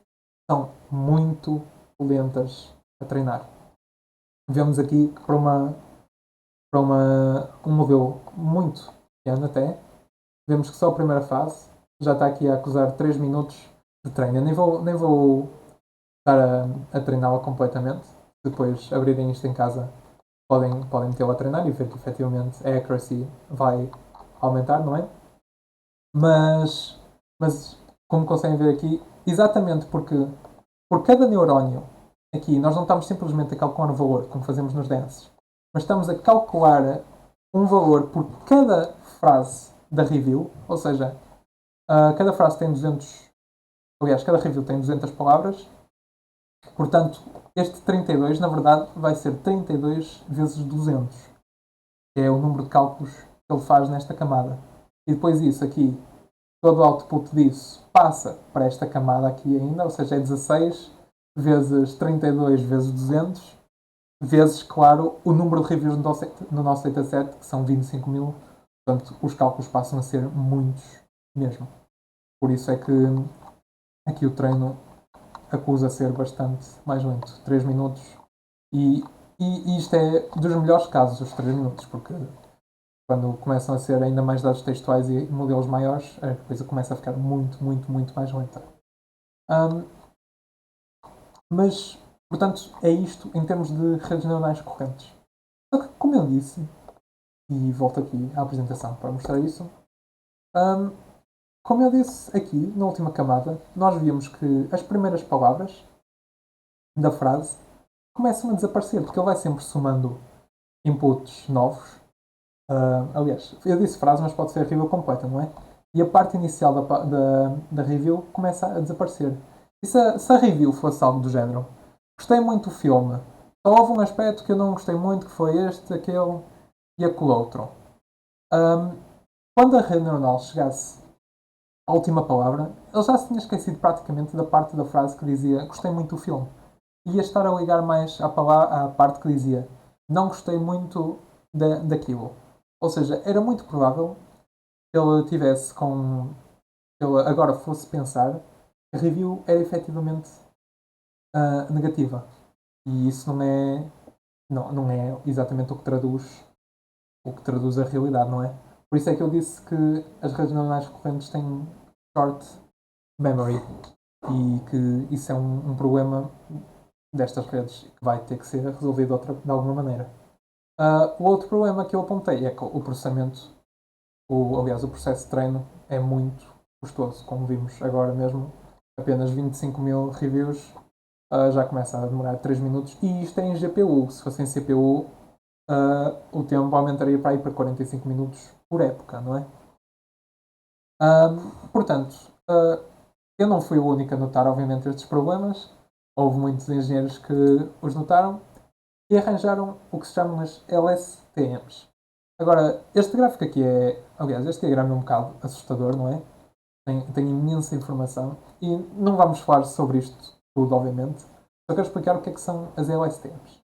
são muito lentas a treinar. Vemos aqui que para um modelo muito pequeno até, vemos que só a primeira fase já está aqui a acusar 3 minutos de treino. Eu nem vou estar a treiná-la completamente. Depois abrirem isto em casa, podem metê-la a treinar e ver que efetivamente a accuracy vai aumentar, não é? Mas como conseguem ver aqui, exatamente porque por cada neurónio, aqui nós não estamos simplesmente a calcular um valor, como fazemos nos dances, mas estamos a calcular um valor por cada frase da review, ou seja, cada frase tem 200, aliás, cada review tem 200 palavras, portanto, este 32, na verdade, vai ser 32 vezes 200, que é o número de cálculos que ele faz nesta camada. E depois isso aqui, todo o output disso passa para esta camada aqui ainda, ou seja, é 16 vezes 32 vezes 200, vezes, claro, o número de reviews no nosso dataset, que são 25 mil. Portanto, os cálculos passam a ser muitos mesmo. Por isso é que aqui o treino acusa ser bastante mais lento. 3 minutos. E isto é dos melhores casos, os 3 minutos, porque quando começam a ser ainda mais dados textuais e modelos maiores, a coisa começa a ficar muito, muito, muito mais lenta. Mas, portanto, é isto em termos de redes neuronais correntes. Só que, como eu disse, e volto aqui à apresentação para mostrar isso, como eu disse aqui, na última camada, nós vimos que as primeiras palavras da frase começam a desaparecer, porque ele vai sempre somando inputs novos. Aliás, eu disse frase, mas pode ser a review completa, não é? E a parte inicial da review começa a desaparecer. E se a review fosse algo do género, gostei muito do filme, só houve um aspecto que eu não gostei muito, que foi este, aquele e aquele outro. Quando a rede neuronal chegasse à última palavra, ele já se tinha esquecido praticamente da parte da frase que dizia gostei muito do filme. Ia estar a ligar mais à parte que dizia não gostei muito daquilo. Ou seja, era muito provável que ele tivesse com. Que ele agora fosse pensar que a review era efetivamente negativa. E isso não é exatamente o que traduz a realidade, não é? Por isso é que eu disse que as redes neuronais recorrentes têm short memory e que isso é um problema destas redes que vai ter que ser resolvido de alguma maneira. O outro problema que eu apontei é que o processamento, aliás, o processo de treino é muito custoso, como vimos agora mesmo. Apenas 25 mil reviews já começa a demorar 3 minutos. E isto é em GPU. Se fosse em CPU, o tempo aumentaria para ir para 45 minutos por época, não é? Portanto, eu não fui o único a notar, obviamente, estes problemas. Houve muitos engenheiros que os notaram e arranjaram o que se chamam as LSTMs. Agora, este gráfico aqui aliás, este diagrama é um bocado assustador, não é? Tem imensa informação e não vamos falar sobre isto tudo, obviamente. Só quero explicar o que é que são as LSTMs.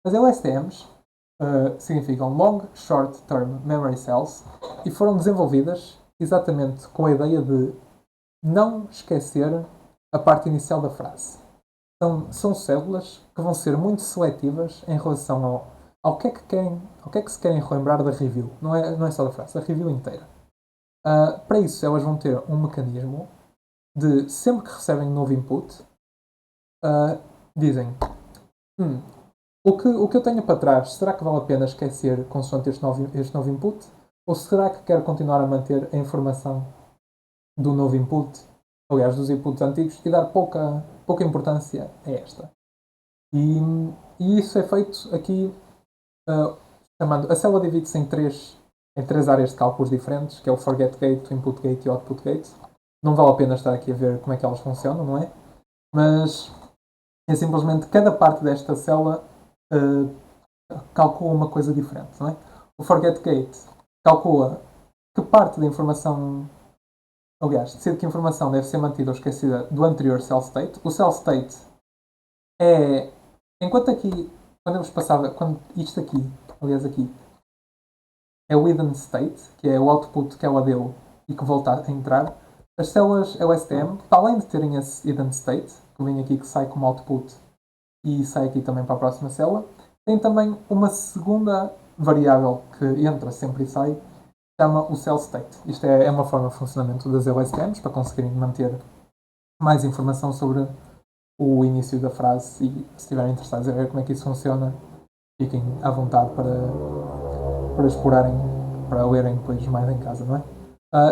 As LSTMs significam Long Short Term Memory Cells e foram desenvolvidas exatamente com a ideia de não esquecer a parte inicial da frase. São células que vão ser muito seletivas em relação ao que é que querem, ao que é que se querem relembrar da review. Não é só da frase, a review inteira. Para isso, elas vão ter um mecanismo de sempre que recebem novo input, dizem hum, o que eu tenho para trás, será que vale a pena esquecer consoante este novo input? Ou será que quero continuar a manter a informação do novo input, aliás, dos inputs antigos, e dar pouca importância a esta? E, e isso é feito aqui, uh, chamando. A célula divide-se em três áreas de cálculos diferentes, que é o forget gate, o input gate e o output gate. Não vale a pena estar aqui a ver como é que elas funcionam, não é? Mas é simplesmente cada parte desta célula uh, calcula uma coisa diferente, não é? O forget gate calcula que parte da informação, aliás, decide que informação deve ser mantida ou esquecida do anterior cell state. O cell state é, enquanto aqui, quando isto aqui, aliás aqui, é o hidden state, que é o output que ela deu e que volta a entrar, as células LSTM, para além de terem esse hidden state, que vem aqui que sai como output e sai aqui também para a próxima célula, tem também uma segunda variável que entra sempre e sai, que chama o cell state. Isto é uma forma de funcionamento das LSTMs para conseguirem manter mais informação sobre o início da frase e se estiverem interessados em ver como é que isso funciona, fiquem à vontade para explorarem, para lerem depois mais em casa, não é?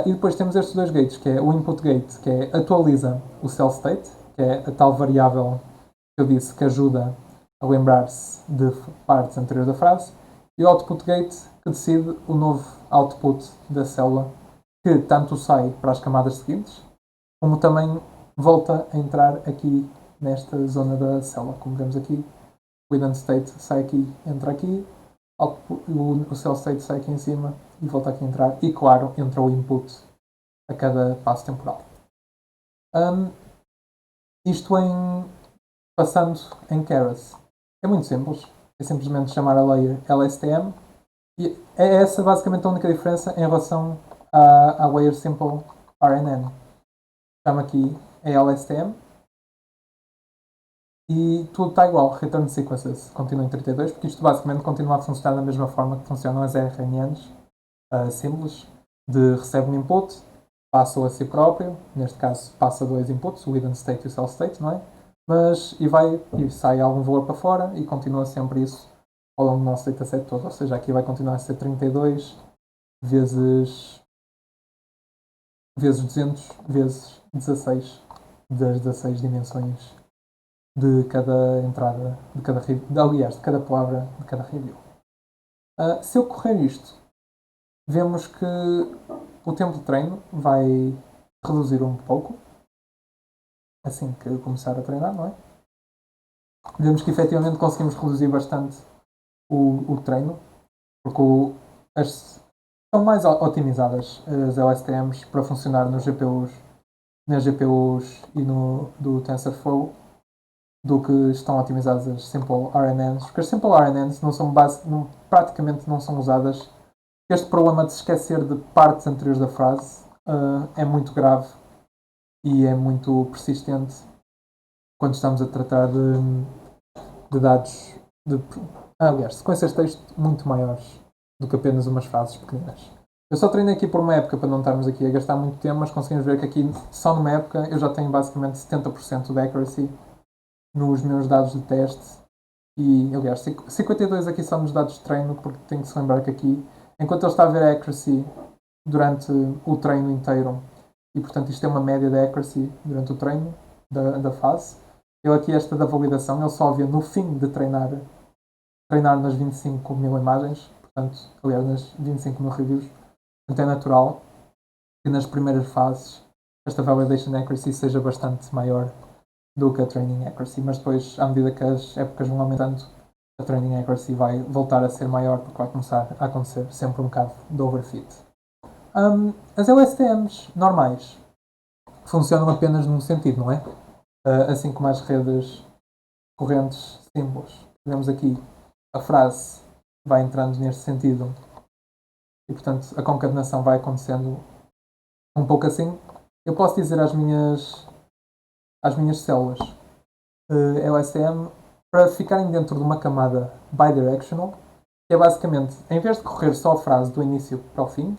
E depois temos estes dois gates, que é o input gate, que atualiza o cell state, que é a tal variável que eu disse que ajuda a lembrar-se de partes anteriores da frase, e o output gate, que decide o novo output da célula, que tanto sai para as camadas seguintes, como também volta a entrar aqui nesta zona da célula. Como vemos aqui, o hidden state sai aqui, entra aqui, o cell state sai aqui em cima e volta aqui a entrar. E claro, entra o input a cada passo temporal. Isto passando em Keras. É muito simples. É simplesmente chamar a layer LSTM. E é essa basicamente a única diferença em relação à layer simple RNN. Chama aqui a LSTM e tudo está igual. Return sequences continua em 32, porque isto basicamente continua a funcionar da mesma forma que funcionam as RNNs simples, de recebe um input, passa a si próprio, neste caso passa dois inputs, o hidden state e o cell state, não é? Mas e sai algum valor para fora e continua sempre isso ao longo do nosso dataset todo. Ou seja, aqui vai continuar a ser 32 vezes 200 vezes 16 das 16 dimensões de cada entrada, aliás, de cada palavra, de cada review. Se eu correr isto, vemos que o tempo de treino vai reduzir um pouco assim que eu começar a treinar, não é? Vemos que efetivamente conseguimos reduzir bastante o treino, porque são mais otimizadas as LSTMs para funcionar nas GPUs e no do TensorFlow do que estão otimizadas as Simple RNNs, porque as Simple RNNs praticamente não são usadas. Este problema de se esquecer de partes anteriores da frase é muito grave e é muito persistente quando estamos a tratar de dados, de, aliás, sequências de texto muito maiores do que apenas umas frases pequenas. Eu só treinei aqui por uma época para não estarmos aqui a gastar muito tempo, mas conseguimos ver que aqui só numa época eu já tenho basicamente 70% de accuracy nos meus dados de teste e, aliás, 52 aqui são nos dados de treino, porque tenho que se lembrar que aqui, enquanto ele está a ver a accuracy durante o treino inteiro, e portanto isto é uma média de accuracy durante o treino da fase, eu aqui esta da validação, ele só vê no fim de treinar nas 25 mil imagens, portanto, aliás, nas 25 mil reviews, portanto é natural que nas primeiras fases esta validation accuracy seja bastante maior do que a training accuracy, mas depois, à medida que as épocas vão aumentando, a training accuracy vai voltar a ser maior porque vai começar a acontecer sempre um bocado de overfit. As LSTMs normais funcionam apenas num sentido, não é? Assim como as redes correntes simples. Vemos aqui a frase vai entrando neste sentido e, portanto, a concatenação vai acontecendo um pouco assim. Eu posso dizer às minhas células LSTM para ficarem dentro de uma camada bidirectional, que é basicamente, em vez de correr só a frase do início para o fim,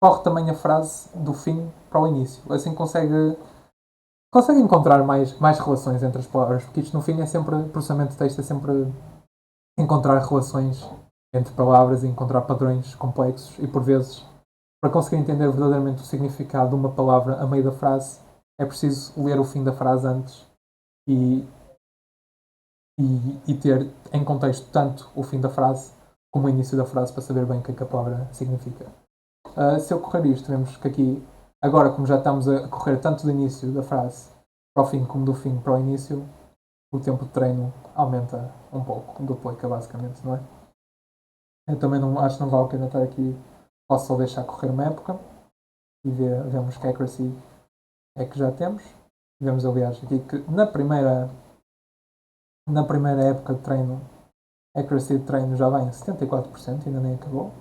corre também a frase do fim para o início. Assim consegue encontrar mais relações entre as palavras, porque isto no fim é sempre, processamento de texto é sempre encontrar relações entre palavras e encontrar padrões complexos e por vezes, para conseguir entender verdadeiramente o significado de uma palavra a meio da frase, é preciso ler o fim da frase antes e, e ter em contexto tanto o fim da frase como o início da frase para saber bem o que é que a palavra significa. Se eu correr isto, vemos que aqui, agora como já estamos a correr tanto do início da frase para o fim como do fim para o início, o tempo de treino aumenta um pouco, duplica basicamente, não é? Eu também não, acho que não vale a pena estar aqui, posso só deixar correr uma época e vemos que accuracy é que já temos. Vemos aliás aqui que na primeira época de treino, a accuracy de treino já vai em 74%, ainda nem acabou.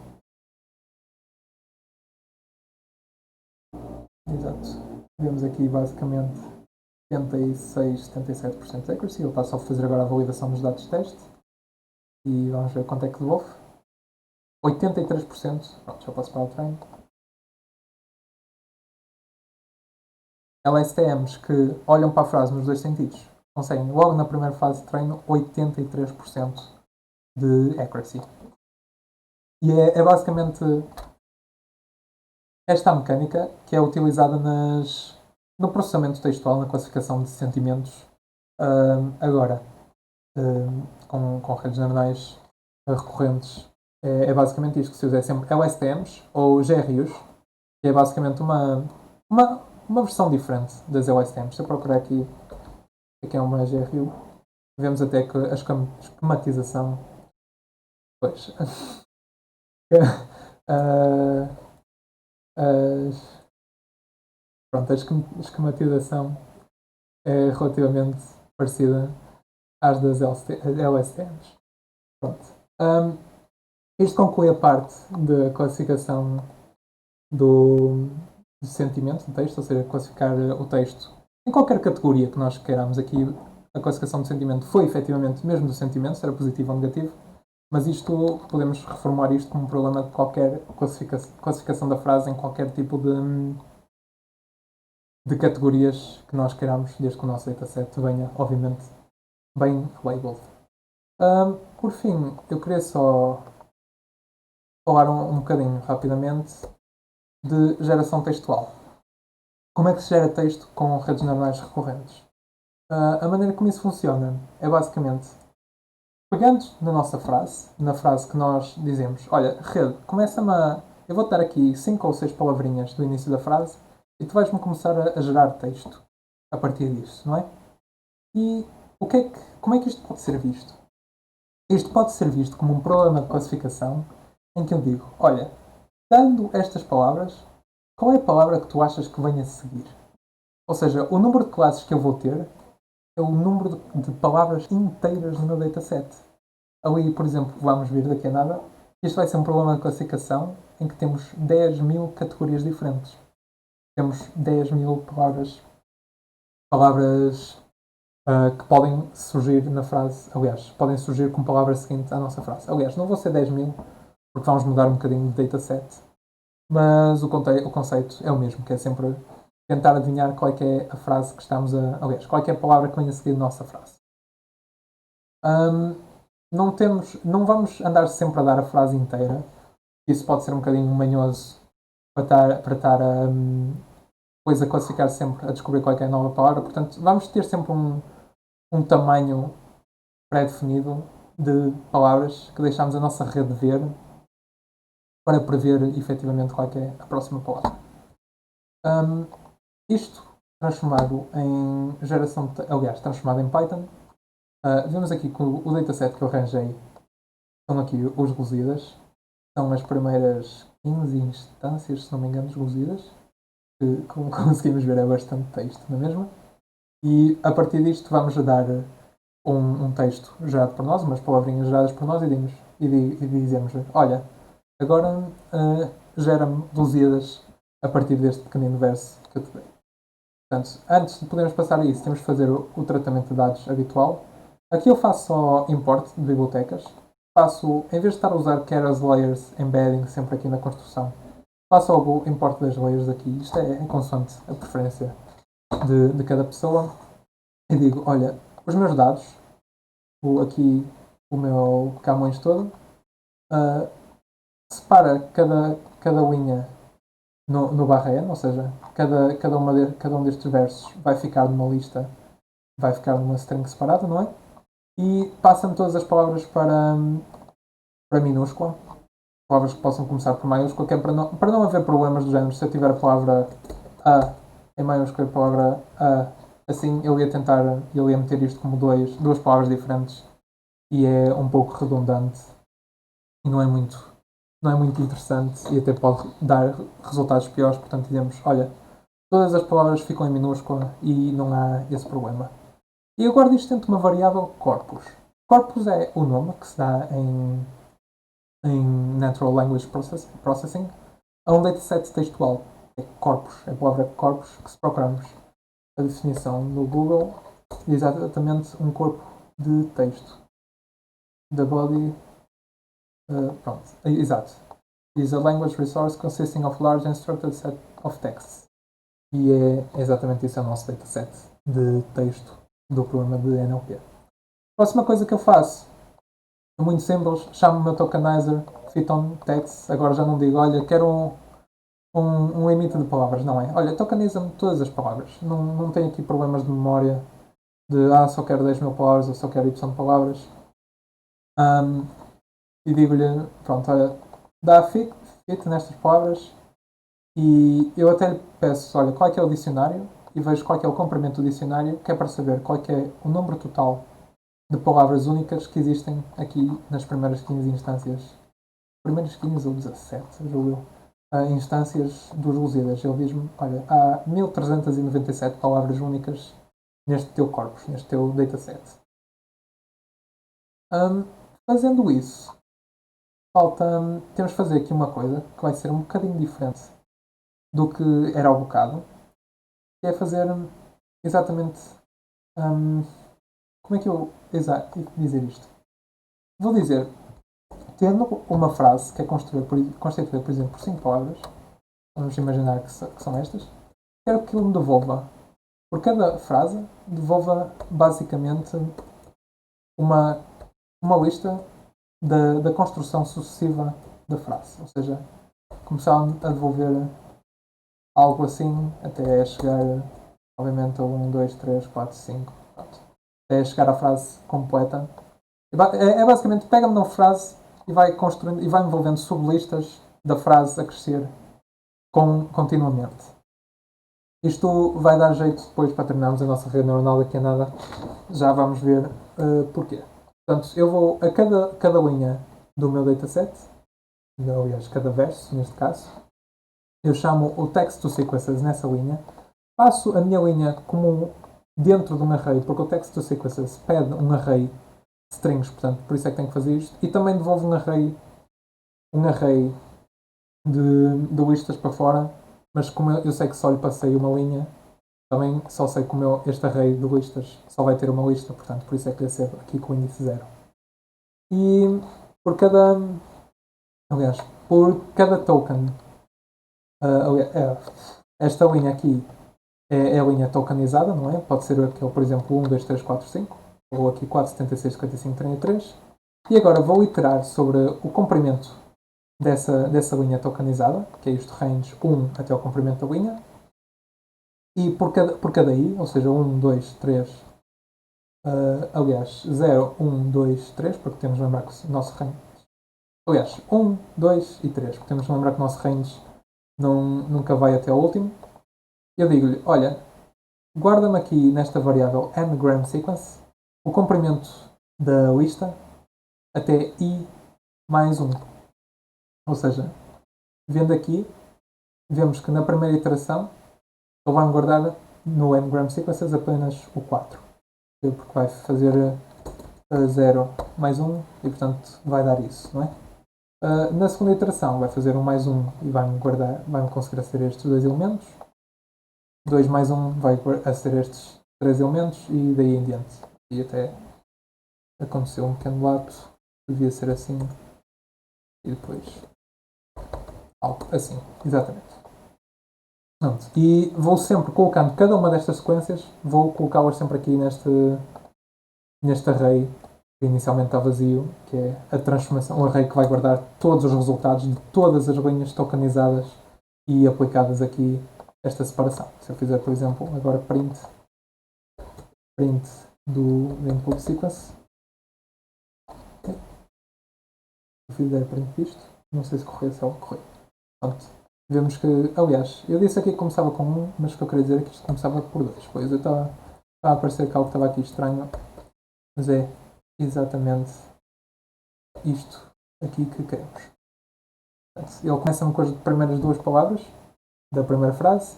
Exato. Vemos aqui basicamente 76, 77% de accuracy. Ele está só a fazer agora a validação dos dados de teste. E vamos ver quanto é que devolve. 83%. Pronto, já posso parar o treino. LSTMs que olham para a frase nos dois sentidos conseguem, logo na primeira fase de treino, 83% de accuracy. E é basicamente esta mecânica que é utilizada no processamento textual, na classificação de sentimentos, agora, com redes neuronais recorrentes. É basicamente isto que se usa, é sempre LSTMs ou GRUs, que é basicamente uma versão diferente das LSTMs. Se eu procurar aqui é uma GRU, vemos até que a esquematização, pois, uh, pronto, a esquematização é relativamente parecida às das LSTMs. Pronto. Isto conclui a parte da classificação do sentimento do texto, ou seja, classificar o texto em qualquer categoria que nós queiramos. Aqui a classificação do sentimento foi efetivamente mesmo do sentimento, se era positivo ou negativo, mas isto podemos reformular isto como um problema de qualquer classificação da frase em qualquer tipo de categorias que nós queiramos, desde que o nosso dataset venha, obviamente, bem labeled. Por fim, eu queria só falar um bocadinho rapidamente de geração textual. Como é que se gera texto com redes neuronais recorrentes? A maneira como isso funciona é basicamente pegando na nossa frase, na frase que nós dizemos, olha, rede, começa-me a. Eu vou dar aqui 5 ou 6 palavrinhas do início da frase e tu vais-me começar a gerar texto a partir disso, não é? E como é que isto pode ser visto? Isto pode ser visto como um problema de classificação em que eu digo, olha, dando estas palavras, qual é a palavra que tu achas que venha a seguir? Ou seja, o número de classes que eu vou ter é o número de palavras inteiras no meu dataset. Ali, por exemplo, vamos ver daqui a nada, isto vai ser um problema de classificação em que temos 10.000 categorias diferentes. Temos 10.000 palavras que podem surgir na frase, aliás, podem surgir como palavra seguinte à nossa frase. Aliás, não vou ser 10.000, porque vamos mudar um bocadinho de dataset, mas o conceito é o mesmo, que é sempre tentar adivinhar qual é que é a frase que estamos a... Aliás, qual é que é a palavra que vem a seguir a nossa frase. Não vamos andar sempre a dar a frase inteira. Isso pode ser um bocadinho manhoso para estar depois a classificar sempre, a descobrir qual é que é a nova palavra. Portanto, vamos ter sempre um tamanho pré-definido de palavras que deixamos a nossa rede ver para prever efetivamente qual é que é a próxima palavra. Isto transformado em geração aliás, transformado em Python. Vemos aqui que o dataset que eu arranjei são aqui os Lusíadas. São as primeiras 15 instâncias, se não me engano, de Lusíadas. Que, como conseguimos ver, é bastante texto, não é mesmo? E a partir disto vamos dar um texto gerado por nós, umas palavrinhas geradas por nós e dizemos, olha, agora gera-me Lusíadas a partir deste pequenino verso que eu te dei. Portanto, antes de podermos passar a isso, temos que fazer o tratamento de dados habitual. Aqui eu faço só import de bibliotecas. Faço, em vez de estar a usar quer as layers embedding sempre aqui na construção, faço logo o import das layers aqui. Isto é consoante a preferência de cada pessoa. E digo, olha, os meus dados, aqui o meu Camões todo, uh, separa cada linha no barra N, ou seja, cada um destes versos vai ficar numa lista, vai ficar numa string separada, não é? E passa-me todas as palavras para minúscula, palavras que possam começar por maiúscula, que é para não haver problemas do género. Se eu tiver a palavra A em maiúscula e a palavra A, assim ele ia meter isto como duas palavras diferentes e é um pouco redundante e não é muito interessante e até pode dar resultados piores. Portanto, dizemos, olha, todas as palavras ficam em minúscula e não há esse problema. E eu guardo isto dentro de uma variável corpus. Corpus é o nome que se dá em Natural Language Processing a um dataset textual. É corpus, é a palavra corpus que se procuramos a definição no Google diz exatamente um corpo de texto. The body, pronto, exato. Is a language resource consisting of large and structured set of texts. E é exatamente isso, é o nosso dataset de texto do programa de NLP. Próxima coisa que eu faço, é muito simples, chamo o meu tokenizer Python text, agora já não digo, olha, quero um limite de palavras, não é? Olha, tokeniza-me todas as palavras, não tenho aqui problemas de memória, só quero 10.000 palavras ou só quero Y palavras. E digo-lhe, pronto, olha, dá fit nestas palavras e eu até lhe peço, olha, qual é que é o dicionário e vejo qual é que é o comprimento do dicionário, que é para saber qual é que é o número total de palavras únicas que existem aqui nas primeiras 15 instâncias. Primeiras 15 ou 17, julgo eu. Instâncias dos Lusíadas. Ele diz-me, olha, há 1397 palavras únicas neste teu corpus, neste teu dataset. Fazendo isso, temos de fazer aqui uma coisa que vai ser um bocadinho diferente do que era ao bocado, que é fazer exatamente como é que eu dizer isto? Vou dizer, tendo uma frase que é constituída, por exemplo, por 5 palavras, vamos imaginar que são estas, quero que ele me devolva, por cada frase, devolva basicamente uma lista da construção sucessiva da frase. Ou seja, começar a devolver algo assim até chegar, obviamente, a 1, 2, 3, 4, 5, até chegar à frase completa. É basicamente, pega-me na frase e vai construindo e vai envolvendo sublistas da frase a crescer continuamente. Isto vai dar jeito depois para terminarmos a nossa rede neuronal daqui a nada. Já vamos ver porquê. Portanto, eu vou a cada linha do meu dataset, aliás, cada verso, neste caso, eu chamo o text to sequences nessa linha, passo a minha linha como dentro de um array, porque o text to sequences pede um array de strings, portanto, por isso é que tenho que fazer isto, e também devolvo um array de listas para fora, mas como eu sei que só lhe passei uma linha, também só sei como este array de listas só vai ter uma lista, portanto, por isso é que lhe serve aqui com o índice 0. E por cada token, esta linha aqui é a linha tokenizada, não é? Pode ser aquele, por exemplo, 1, 2, 3, 4, 5, ou aqui 4, 76, 55, 33. E agora vou iterar sobre o comprimento dessa linha tokenizada, que é isto range 1 até o comprimento da linha. E por cada i, ou seja, 1, 2, 3, aliás, 0, 1, 2, 3, porque temos de lembrar que o nosso range. Aliás, 1, 2 e 3, porque temos de lembrar que o nosso range nunca vai até o último. Eu digo-lhe, olha, guarda-me aqui nesta variável ngram sequence o comprimento da lista até i mais 1. Ou seja, vendo aqui, vemos que na primeira iteração ele vai guardar no ngram sequences apenas o 4. Porque vai fazer 0 mais 1 e portanto vai dar isso, não é? Na segunda iteração vai fazer 1 mais 1 e vai-me conseguir aceder estes dois elementos. 2 mais 1 vai a ser estes 3 elementos e daí em diante. E até aconteceu um pequeno lapso, devia ser assim e depois algo assim, exatamente. Pronto. E vou sempre colocando cada uma destas sequências, vou colocá-las sempre aqui neste array que inicialmente está vazio, que é a transformação, um array que vai guardar todos os resultados de todas as linhas tokenizadas e aplicadas aqui esta separação. Se eu fizer, por exemplo, agora print do input sequence, se eu fizer print disto, não sei se correu, se ela correu. Pronto. Vemos que, aliás, eu disse aqui que começava com 1, mas o que eu queria dizer é que isto começava por 2. Pois eu estava a parecer que algo estava aqui estranho, mas é exatamente isto aqui que queremos. Portanto, ele começa-me com as primeiras 2 palavras da primeira frase,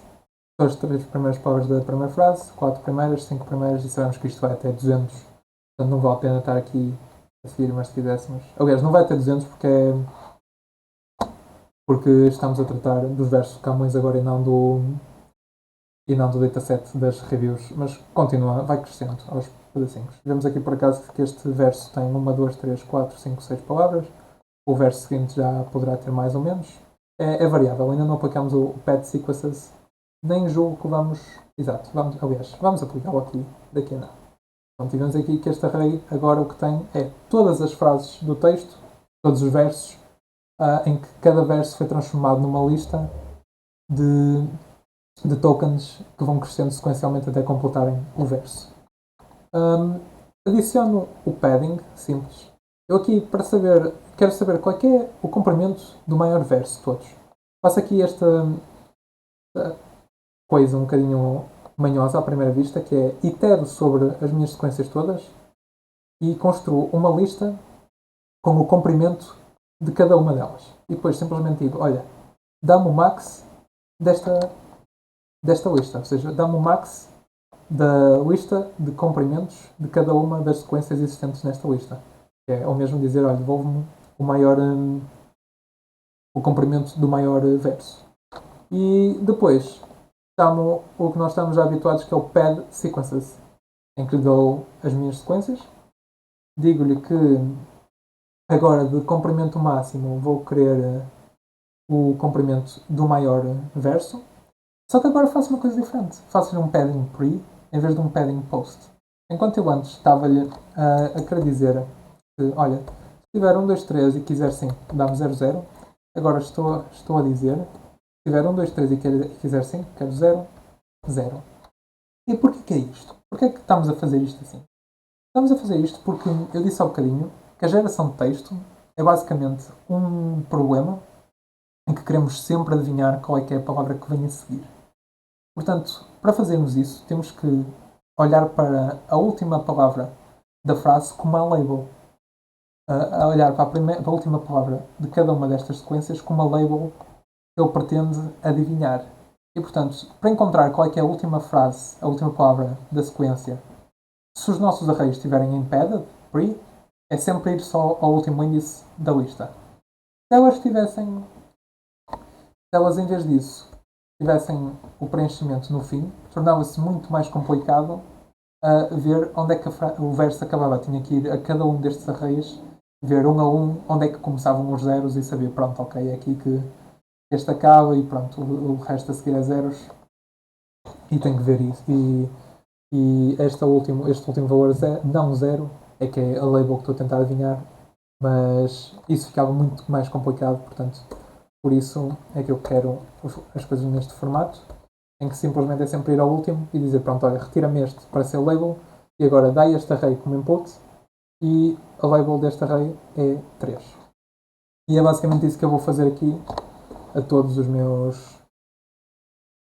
as 3 primeiras palavras da primeira frase, 4 primeiras, 5 primeiras, e sabemos que isto vai até 200. Portanto, não vale a pena estar aqui a seguir, mas se quiséssemos. Aliás, não vai até 200 porque estamos a tratar dos versos Camões agora e não do dataset das reviews, mas continua, vai crescendo aos pedacinhos. Vemos aqui por acaso que este verso tem 1, 2, 3, 4, 5, 6 palavras. O verso seguinte já poderá ter mais ou menos. É variável, ainda não aplicamos o pad sequences, nem julgo que vamos. Exato, vamos aplicá-lo aqui, daqui a nada. Então, tivemos aqui que este array agora o que tem é todas as frases do texto, todos os versos, em que cada verso foi transformado numa lista de tokens que vão crescendo sequencialmente até completarem o verso. Adiciono o padding simples. Eu aqui, quero saber qual é o comprimento do maior verso de todos. Faço aqui esta coisa um bocadinho manhosa à primeira vista, que é itero sobre as minhas sequências todas e construo uma lista com o comprimento de cada uma delas. E depois simplesmente digo, olha, dá-me o max desta lista, ou seja, dá-me o max da lista de comprimentos de cada uma das sequências existentes nesta lista. É o mesmo dizer, olha, devolve-me o comprimento do maior verso. E depois, o que nós estamos já habituados, que é o pad sequences, em que lhe dou as minhas sequências, digo-lhe que agora de comprimento máximo vou querer o comprimento do maior verso, só que agora faço uma coisa diferente. Faço-lhe um padding pre em vez de um padding post. Enquanto eu antes estava-lhe a querer dizer que, olha, se tiver 1, 2, 3 e quiser 5, dá-me 0, 0. Agora estou a dizer, se tiver 1, 2, 3 e quiser 5, quero 0, 0. E porquê que é isto? Porquê é que estamos a fazer isto assim? Estamos a fazer isto porque eu disse há bocadinho que a geração de texto é basicamente um problema em que queremos sempre adivinhar qual é que é a palavra que vem a seguir. Portanto, para fazermos isso, temos que olhar para a última palavra da frase como a label. A olhar para a última palavra de cada uma destas sequências como a label que ele pretende adivinhar. E, portanto, para encontrar qual é que é a última frase, a última palavra da sequência, se os nossos arrays estiverem embedded, pre, é sempre ir só ao último índice da lista. Se elas em vez disso tivessem o preenchimento no fim, tornava-se muito mais complicado ver onde é que o verso acabava. Tinha que ir a cada um destes arrays, ver um a um onde é que começavam os zeros e saber, pronto, ok, é aqui que este acaba e pronto, o resto a seguir é zeros. E tenho que ver isso. E este último valor não zero, é que é a label que estou a tentar adivinhar, mas isso ficava muito mais complicado, portanto, por isso é que eu quero as coisas neste formato, em que simplesmente é sempre ir ao último e dizer, pronto, olha, retira-me este para ser label e agora dá este array como input e a label deste array é 3. E é basicamente isso que eu vou fazer aqui a todos os meus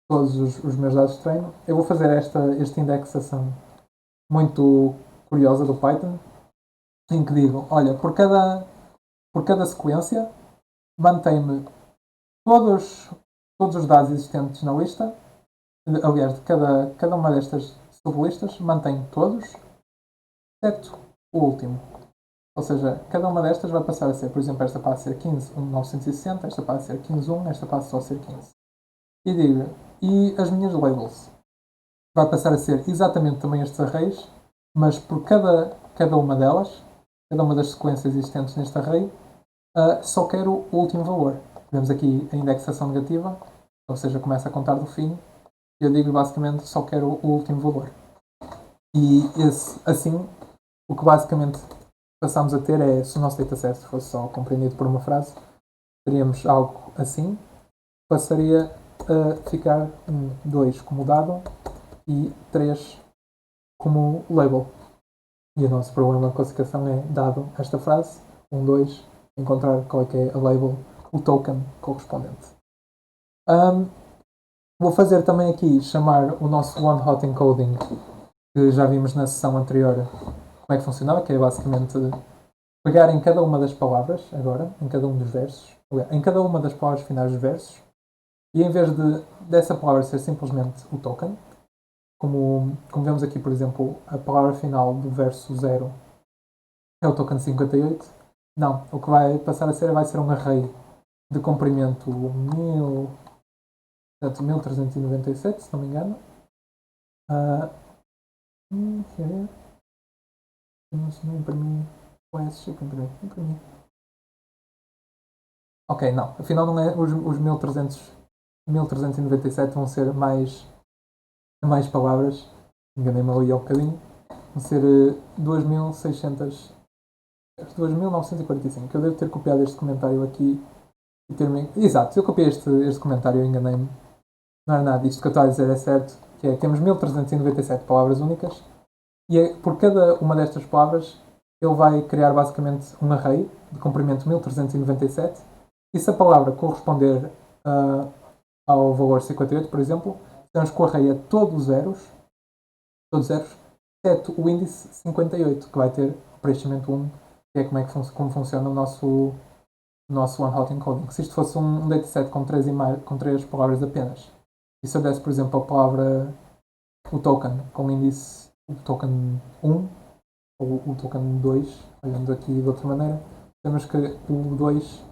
dados de treino. Eu vou fazer esta indexação muito curiosa do Python, em que digo, olha, por cada sequência mantém-me todos os dados existentes na lista, aliás, de cada uma destas sublistas, mantém todos, exceto o último. Ou seja, cada uma destas vai passar a ser, por exemplo, esta passa a ser 15.960, esta passa a ser 15.1, esta passa só a ser 15. E digo, E as minhas labels vai passar a ser exatamente também estes arrays, mas por cada uma delas, cada uma das sequências existentes neste array, só quero o último valor. Vemos aqui a indexação negativa, ou seja, começa a contar do fim, e eu digo basicamente só quero o último valor. E assim, o que basicamente passamos a ter é, se o nosso dataset fosse só compreendido por uma frase, teríamos algo assim, passaria a ficar 2 como dado e 3 como label. E o nosso problema de classificação é, dado esta frase, 2, encontrar qual é que é a label, o token correspondente. Vou fazer também aqui, chamar o nosso One Hot Encoding, que já vimos na sessão anterior como é que funcionava, que é basicamente pegar em cada uma das palavras, agora, em cada um dos versos, em cada uma das palavras finais dos versos, e em vez dessa palavra ser simplesmente o token, como vemos aqui, por exemplo, a palavra final do verso 0 é o token 58, não, o que vai passar a ser, vai ser um array de comprimento 1397, se não me engano. Não imprimi o S-chip, imprimi. Ok, não, afinal não é, os 1397 vão ser mais palavras, enganei-me ali ao bocadinho, vão ser 2600, 2945. Eu devo ter copiado este comentário aqui e ter-me. Exato, eu copiei este comentário e enganei-me. Não é nada, isto que eu estou a dizer é certo, que é, temos 1397 palavras únicas e por cada uma destas palavras ele vai criar basicamente um array de comprimento 1397 e se a palavra corresponder ao valor 58, por exemplo, temos que o array é todos zeros, exceto o índice 58, que vai ter o preenchimento 1, que é como funciona o nosso One Hot Encoding. Se isto fosse um dataset com 3 palavras apenas, e se eu desse, por exemplo, a palavra, o token, com índice, o token 1, ou o token 2, olhando aqui de outra maneira, temos que o 2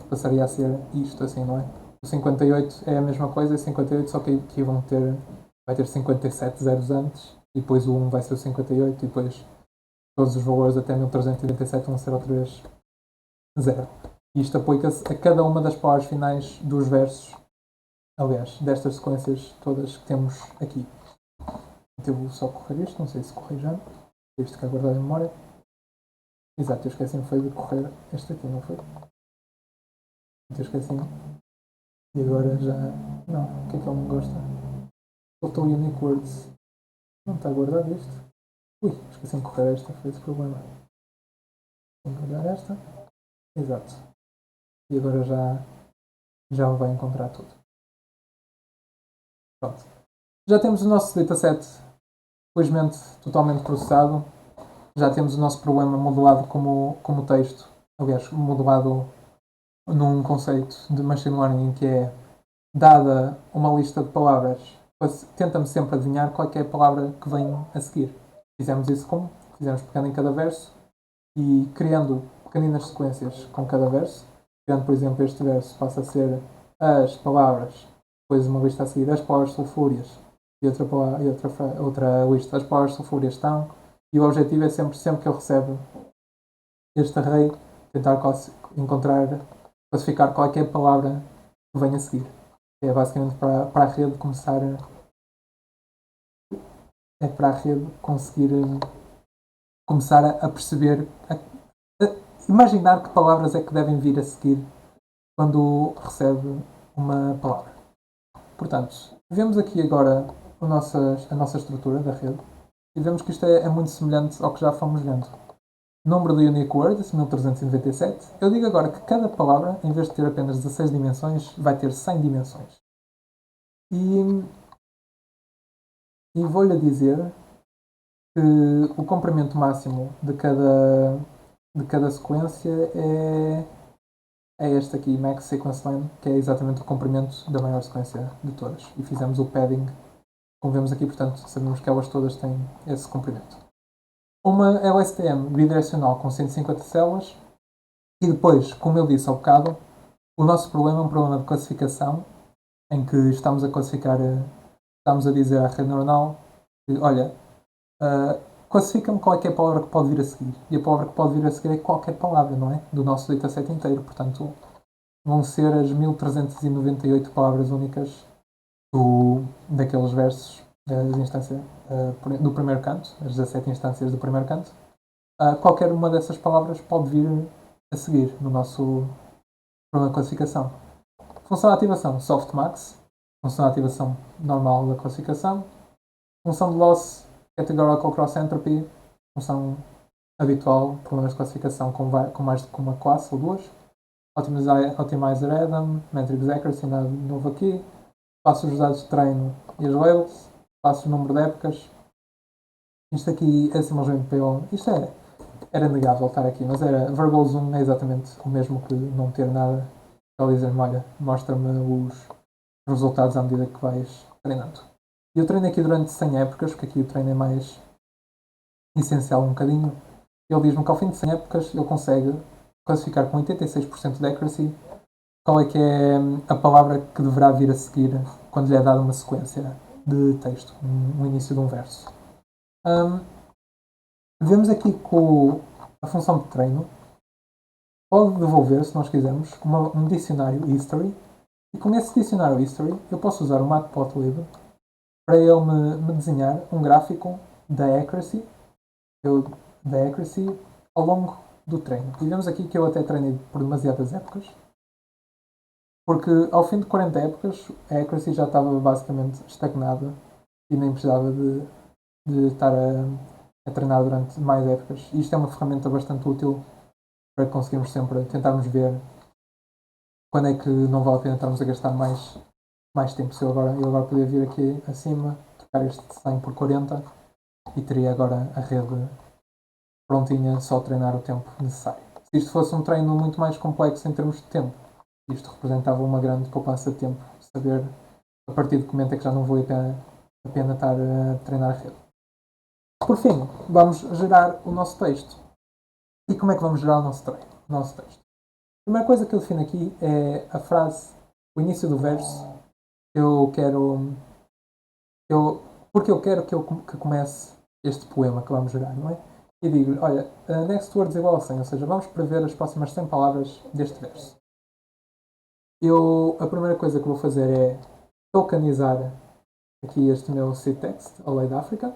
passaria a ser isto, assim, não é? O 58 é a mesma coisa, 58, só que aqui vai ter 57 zeros antes, e depois o 1 vai ser o 58, e depois todos os valores até 1387 vão ser outra vez 0. E isto aplica-se a cada uma das palavras finais dos versos, aliás, destas sequências todas que temos aqui. Então eu vou só correr isto, não sei se corri já, isto que é guardado em memória. Exato, eu esqueci-me foi de correr este aqui, não foi? Eu esqueci-me. E agora já. Não, o que é que ele não gosta? Faltou Unique Words. Não está guardado isto? Ui, esqueci-me de correr esta, foi esse problema. Tenho que guardar esta. Exato. E agora já vai encontrar tudo. Pronto. Já temos o nosso dataset, felizmente, totalmente processado. Já temos o nosso problema modelado como texto. Aliás, modelado num conceito de machine learning em que é dada uma lista de palavras, tenta-me sempre adivinhar qual é a palavra que vem a seguir. Fizemos isso como? Fizemos pegando em cada verso e criando pequeninas sequências com cada verso. Criando, por exemplo, este verso passa a ser as palavras, depois uma lista a seguir, as palavras sulfúrias, e outra lista, as palavras sulfúrias estão, e o objetivo é sempre que ele recebe este array, tentar classificar qual é a palavra que vem a seguir. É basicamente para a rede começar. É para a rede conseguir começar a perceber, imaginar que palavras é que devem vir a seguir quando recebe uma palavra. Portanto, vemos aqui agora a nossa estrutura da rede e vemos que isto é muito semelhante ao que já fomos vendo. Número de Unique Words, 1397. Eu digo agora que cada palavra, em vez de ter apenas 16 dimensões, vai ter 100 dimensões. E vou-lhe dizer que o comprimento máximo de cada sequência é este aqui, Max Sequence Line, que é exatamente o comprimento da maior sequência de todas. E fizemos o padding, como vemos aqui, portanto, sabemos que elas todas têm esse comprimento. Uma LSTM bidirecional com 150 células e depois, como eu disse há bocado, o nosso problema é um problema de classificação em que estamos a classificar, estamos a dizer à rede neuronal que, olha, classifica-me qual é que é a palavra que pode vir a seguir. E a palavra que pode vir a seguir é qualquer palavra, não é? Do nosso dataset inteiro. Portanto, vão ser as 1398 palavras únicas daqueles versos das instâncias do primeiro canto, as 17 instâncias do primeiro canto. Qualquer uma dessas palavras pode vir a seguir no nosso programa de classificação. Função de ativação softmax, função de ativação normal da classificação, função de loss categorical cross entropy, função habitual, problemas de classificação com mais do que uma classe ou duas, optimizer Adam, metrics accuracy, nada novo aqui, passo os dados de treino e as labels, passo o número de épocas. Isto aqui é simplesmente pelo. Isto era negável estar aqui, mas era verbal zoom é exatamente o mesmo que não ter nada. Ele dizer-me, olha, mostra-me os resultados à medida que vais treinando. E eu treino aqui durante 100 épocas, porque aqui o treino é mais essencial um bocadinho. Ele diz-me que ao fim de 100 épocas ele consegue classificar com 86% de accuracy qual é que é a palavra que deverá vir a seguir quando lhe é dada uma sequência de texto, no início de um verso. Vemos aqui que a função de treino pode devolver, se nós quisermos, um dicionário history, e com esse dicionário history eu posso usar o matplotlib para ele me desenhar um gráfico da accuracy, ao longo do treino. E vemos aqui que eu até treinei por demasiadas épocas, porque ao fim de 40 épocas a accuracy já estava basicamente estagnada e nem precisava de estar a treinar durante mais épocas. E isto é uma ferramenta bastante útil para conseguirmos sempre tentarmos ver quando é que não vale a pena estarmos a gastar mais tempo. Se eu agora podia vir aqui acima, trocar este 100 por 40 e teria agora a rede prontinha, só treinar o tempo necessário. Se isto fosse um treino muito mais complexo em termos de tempo, isto representava uma grande poupança de tempo, saber a partir de que momento é que já não vale a pena estar a treinar a rede. Por fim, vamos gerar o nosso texto. E como é que vamos gerar o nosso texto? A primeira coisa que eu defino aqui é a frase, o início do verso. Porque eu quero que comece este poema que vamos gerar, não é? E digo-lhe, olha, next words igual a 100, ou seja, vamos prever as próximas 100 palavras deste verso. A primeira coisa que vou fazer é tokenizar aqui este meu seed text, a lei da África.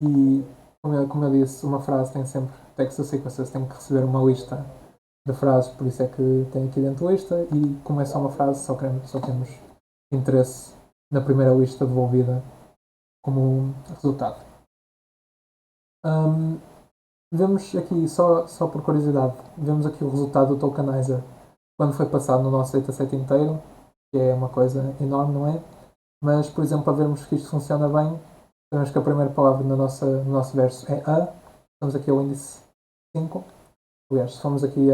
E, como eu disse, uma frase tem sempre text sequences, tem que receber uma lista de frases, por isso é que tem aqui dentro lista, e como é só uma frase, só temos interesse na primeira lista devolvida como resultado. Vemos aqui, só por curiosidade, vemos aqui o resultado do tokenizer quando foi passado no nosso dataset inteiro, que é uma coisa enorme, não é? Mas, por exemplo, para vermos que isto funciona bem, sabemos que a primeira palavra no nosso verso é a. Estamos aqui ao índice 5. Aliás, se formos aqui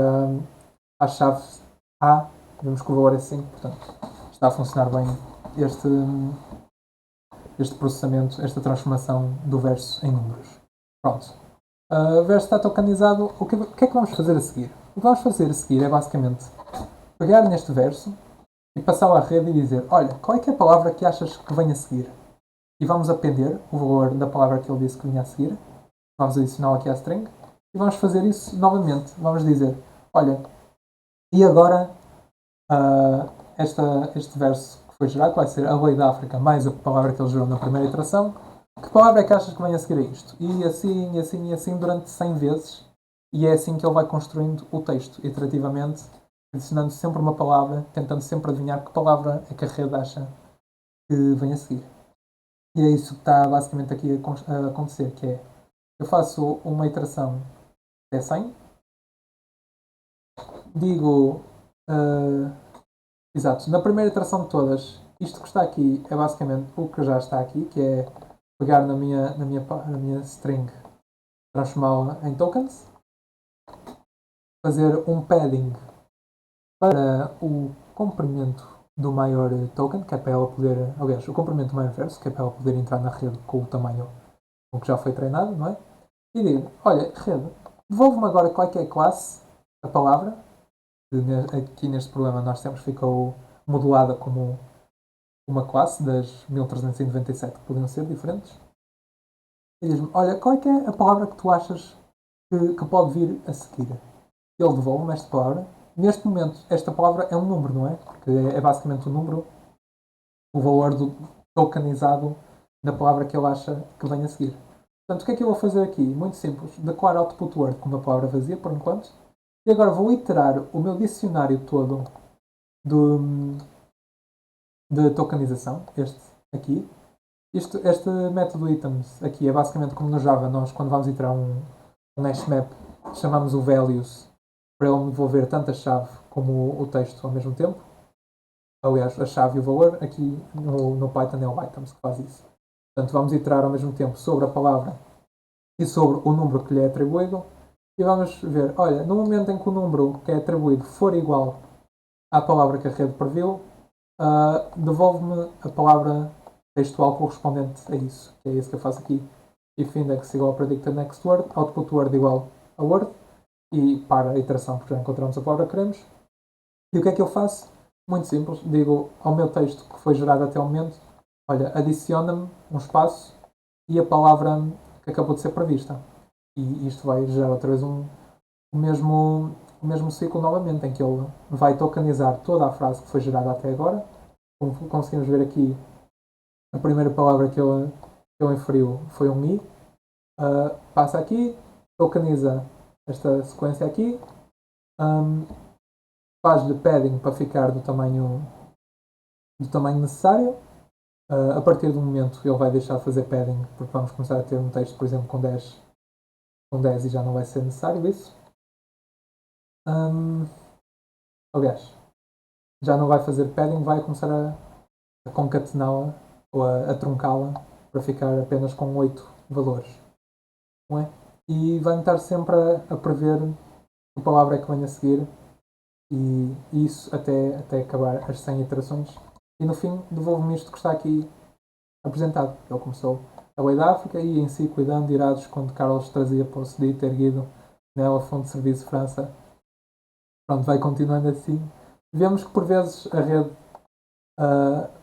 à chave A, vemos que o valor é 5, portanto, está a funcionar bem este processamento, esta transformação do verso em números. Pronto. O verso está tokenizado. O que é que vamos fazer a seguir? O que vamos fazer a seguir é basicamente pegar neste verso e passá-lo à rede e dizer, olha, qual é que é a palavra que achas que vem a seguir? E vamos appender o valor da palavra que ele disse que vinha a seguir. Vamos adicioná-lo aqui à string. E vamos fazer isso novamente. Vamos dizer, olha, e agora este verso que foi gerado vai ser a lei da África mais a palavra que ele gerou na primeira iteração. Que palavra é que achas que vem a seguir a isto? E assim, e assim, e assim durante 100 vezes. E é assim que ele vai construindo o texto, iterativamente, adicionando sempre uma palavra, tentando sempre adivinhar que palavra é que a rede acha que vem a seguir. E é isso que está basicamente aqui a acontecer, que é, eu faço uma iteração até 100, digo, exato, na primeira iteração de todas, isto que está aqui é basicamente o que já está aqui, que é pegar na minha string, transformá-la em tokens, fazer um padding para o comprimento do maior token, que é para ela poder, aliás, o comprimento do maior verso, que é para ela poder entrar na rede com o tamanho com que já foi treinado, não é? E digo, olha, rede, devolve-me agora qual é que é a classe, a palavra, que aqui neste problema nós temos ficou modelada como uma classe das 1397 que podiam ser diferentes e diz-me, olha, qual é que é a palavra que tu achas que pode vir a seguir? Ele devolve-me esta palavra. Neste momento, esta palavra é um número, não é? Porque é basicamente o número, o valor do tokenizado da palavra que ele acha que vem a seguir. Portanto, o que é que eu vou fazer aqui? Muito simples. Declaro output word com uma palavra vazia, por enquanto. E agora vou iterar o meu dicionário todo de tokenização, este aqui. Este método items aqui é basicamente como no Java, nós quando vamos iterar um hash map, chamamos o values para ele devolver tanto a chave como o texto ao mesmo tempo. Aliás, a chave e o valor, aqui no Python é o items que faz isso. Portanto, vamos iterar ao mesmo tempo sobre a palavra e sobre o número que lhe é atribuído. E vamos ver, olha, no momento em que o número que é atribuído for igual à palavra que a rede previu, devolve-me a palavra textual correspondente a isso, que é isso que eu faço aqui. If index igual a predicted next word, output word igual a word, e para a iteração, porque já encontramos a palavra que queremos. E o que é que eu faço? Muito simples, digo ao meu texto que foi gerado até o momento, olha, adiciona-me um espaço e a palavra que acabou de ser prevista. E isto vai gerar outra vez o mesmo ciclo novamente, em que ele vai tokenizar toda a frase que foi gerada até agora. Como conseguimos ver aqui, a primeira palavra que ele inferiu foi um i. Passa aqui, tokeniza esta sequência aqui, faz-lhe padding para ficar do tamanho necessário. A partir do momento ele vai deixar de fazer padding, porque vamos começar a ter um texto, por exemplo, com 10 e já não vai ser necessário isso. Aliás, já não vai fazer padding, vai começar a concatená-la ou a truncá-la para ficar apenas com 8 valores. Não é? E vai estar sempre a prever que palavra é que vem a seguir e isso até acabar as 100 iterações. E no fim devolve-me isto que está aqui apresentado. Ele começou a lei da África e em si cuidando de irados quando Carlos trazia posse de ter guido nela fonte de serviço de França. Pronto, vai continuando assim. Vemos que por vezes a rede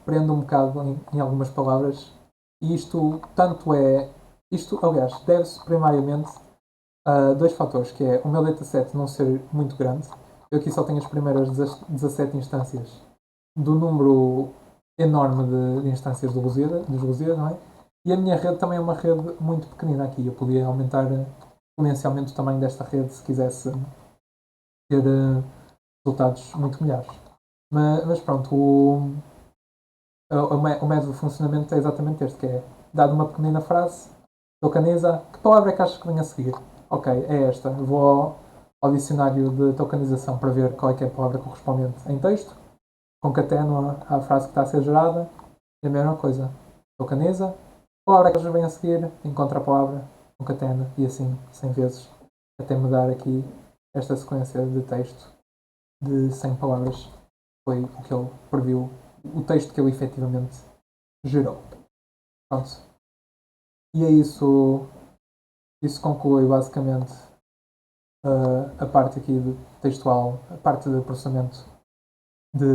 prende um bocado em algumas palavras e isto tanto é isto, aliás, deve-se primariamente a dois fatores, que é o meu dataset não ser muito grande. Eu aqui só tenho as primeiras 17 instâncias do número enorme de instâncias dos Lusíadas, não é? E a minha rede também é uma rede muito pequenina aqui. Eu podia aumentar exponencialmente o tamanho desta rede se quisesse ter resultados muito melhores. Mas pronto, o método de funcionamento é exatamente este, que é dado uma pequenina frase, tokeniza, que palavra é que achas que vem a seguir? Ok, é esta. Vou ao dicionário de tokenização para ver qual é que é a palavra correspondente em texto, concateno a frase que está a ser gerada, e a mesma coisa. Tokeniza, a palavra que achas que vem a seguir, encontra a palavra, concatena, e assim, 100 vezes, até me dar aqui esta sequência de texto de 100 palavras. Foi o que ele previu, o texto que ele efetivamente gerou. Pronto. E é isso. Isso conclui basicamente a parte aqui de textual, a parte de processamento de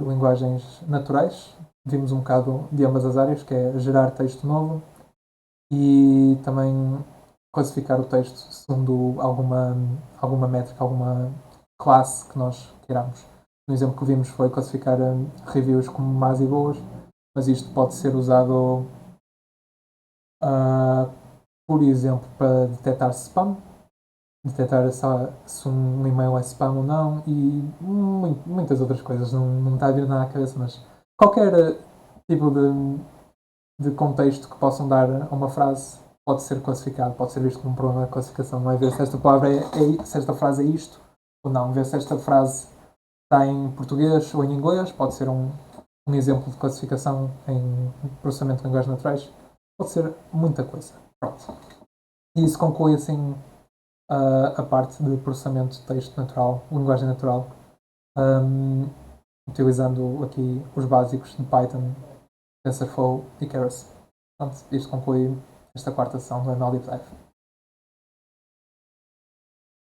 linguagens naturais. Vimos um bocado de ambas as áreas, que é gerar texto novo e também classificar o texto segundo alguma métrica, alguma classe que nós queiramos. No exemplo que vimos foi classificar reviews como más e boas, mas isto pode ser usado, por exemplo, para detectar spam, detectar se um e-mail é spam ou não e muitas outras coisas. Não me está a vir nada à cabeça, mas qualquer tipo de contexto que possam dar a uma frase pode ser classificado, pode ser visto como um problema de classificação. Não é ver se esta palavra se esta frase é isto ou não, ver se esta frase está em português ou em inglês, pode ser um exemplo de classificação em processamento de linguagens naturais, pode ser muita coisa. Pronto. E isso conclui assim a parte de processamento de texto natural, linguagem natural, utilizando aqui os básicos de Python, TensorFlow e Keras. Pronto, isto conclui esta quarta sessão do ML Deep Dive.